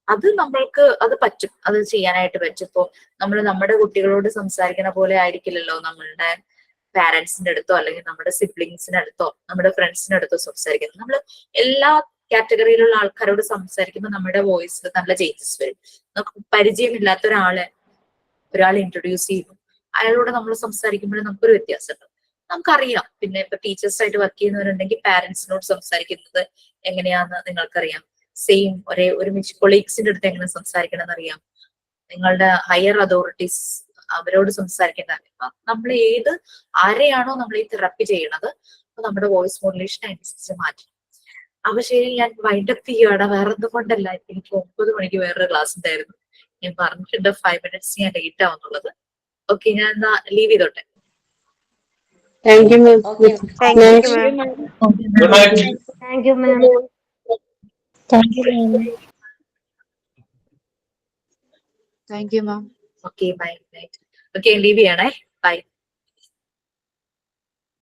അത് നമ്മൾക്ക് അത് പറ്റും, അത് ചെയ്യാനായിട്ട് പറ്റും. ഇപ്പോ നമ്മൾ നമ്മുടെ കുട്ടികളോട് സംസാരിക്കുന്ന പോലെ ആയിരിക്കില്ലല്ലോ നമ്മളുടെ പാരന്റ്സിന്റെ അടുത്തോ അല്ലെങ്കിൽ നമ്മുടെ സിബ്ലിങ്സിന്റെ അടുത്തോ നമ്മുടെ ഫ്രണ്ട്സിന്റെ അടുത്തോ സംസാരിക്കുന്നത്. നമ്മൾ എല്ലാ കാറ്റഗറിയിലുള്ള ആൾക്കാരോട് സംസാരിക്കുമ്പോൾ നമ്മുടെ വോയിസിൽ നല്ല ചേഞ്ചസ് വരും. നമുക്ക് പരിചയമില്ലാത്ത ഒരാൾ ഇൻട്രൊഡ്യൂസ് ചെയ്യുന്നു, അയാളോട് നമ്മൾ സംസാരിക്കുമ്പോൾ നമുക്കൊരു വ്യത്യാസമുണ്ട്. നമുക്കറിയാം. പിന്നെ ഇപ്പൊ ടീച്ചേഴ്സായിട്ട് വർക്ക് ചെയ്യുന്നവരുണ്ടെങ്കിൽ പാരന്റ്സിനോട് സംസാരിക്കുന്നത് എങ്ങനെയാന്ന് നിങ്ങൾക്കറിയാം. സെയിം ഒരുമിച്ച് കൊളീഗ്സിന്റെ അടുത്ത് എങ്ങനെ സംസാരിക്കണം എന്നറിയാം. നിങ്ങളുടെ ഹയർ അതോറിറ്റീസ് അവരോട് സംസാരിക്കുന്ന നമ്മൾ ആരെയാണോ നമ്മൾ ഈ തെറാപ്പി ചെയ്യണത് അപ്പൊ നമ്മുടെ വോയിസ് മോഡുലേഷൻ അനുസരിച്ച് മാറ്റണം. അപ്പൊ ശരി, ഞാൻ വൈൻഡപ്പ് ചെയ്യുകയാണ്. വേറെ ഒന്നും കൊണ്ടല്ല, എനിക്ക് 9 മണിക്ക് വേറൊരു ക്ലാസ് ഉണ്ടായിരുന്നു. ഞാൻ പറഞ്ഞിട്ടുണ്ട് 5 minutes ഞാൻ ലേറ്റ് ആവുന്നുള്ളത്. ഓക്കെ, ഞാൻ എന്നാ ലീവ് ചെയ്തോട്ടെ. Thank you ma'am. Thank you ma'am. Thank you ma'am. Thank you, ma'am. Okay, bye. Okay, leave ചെയ്യണേ. ബൈ.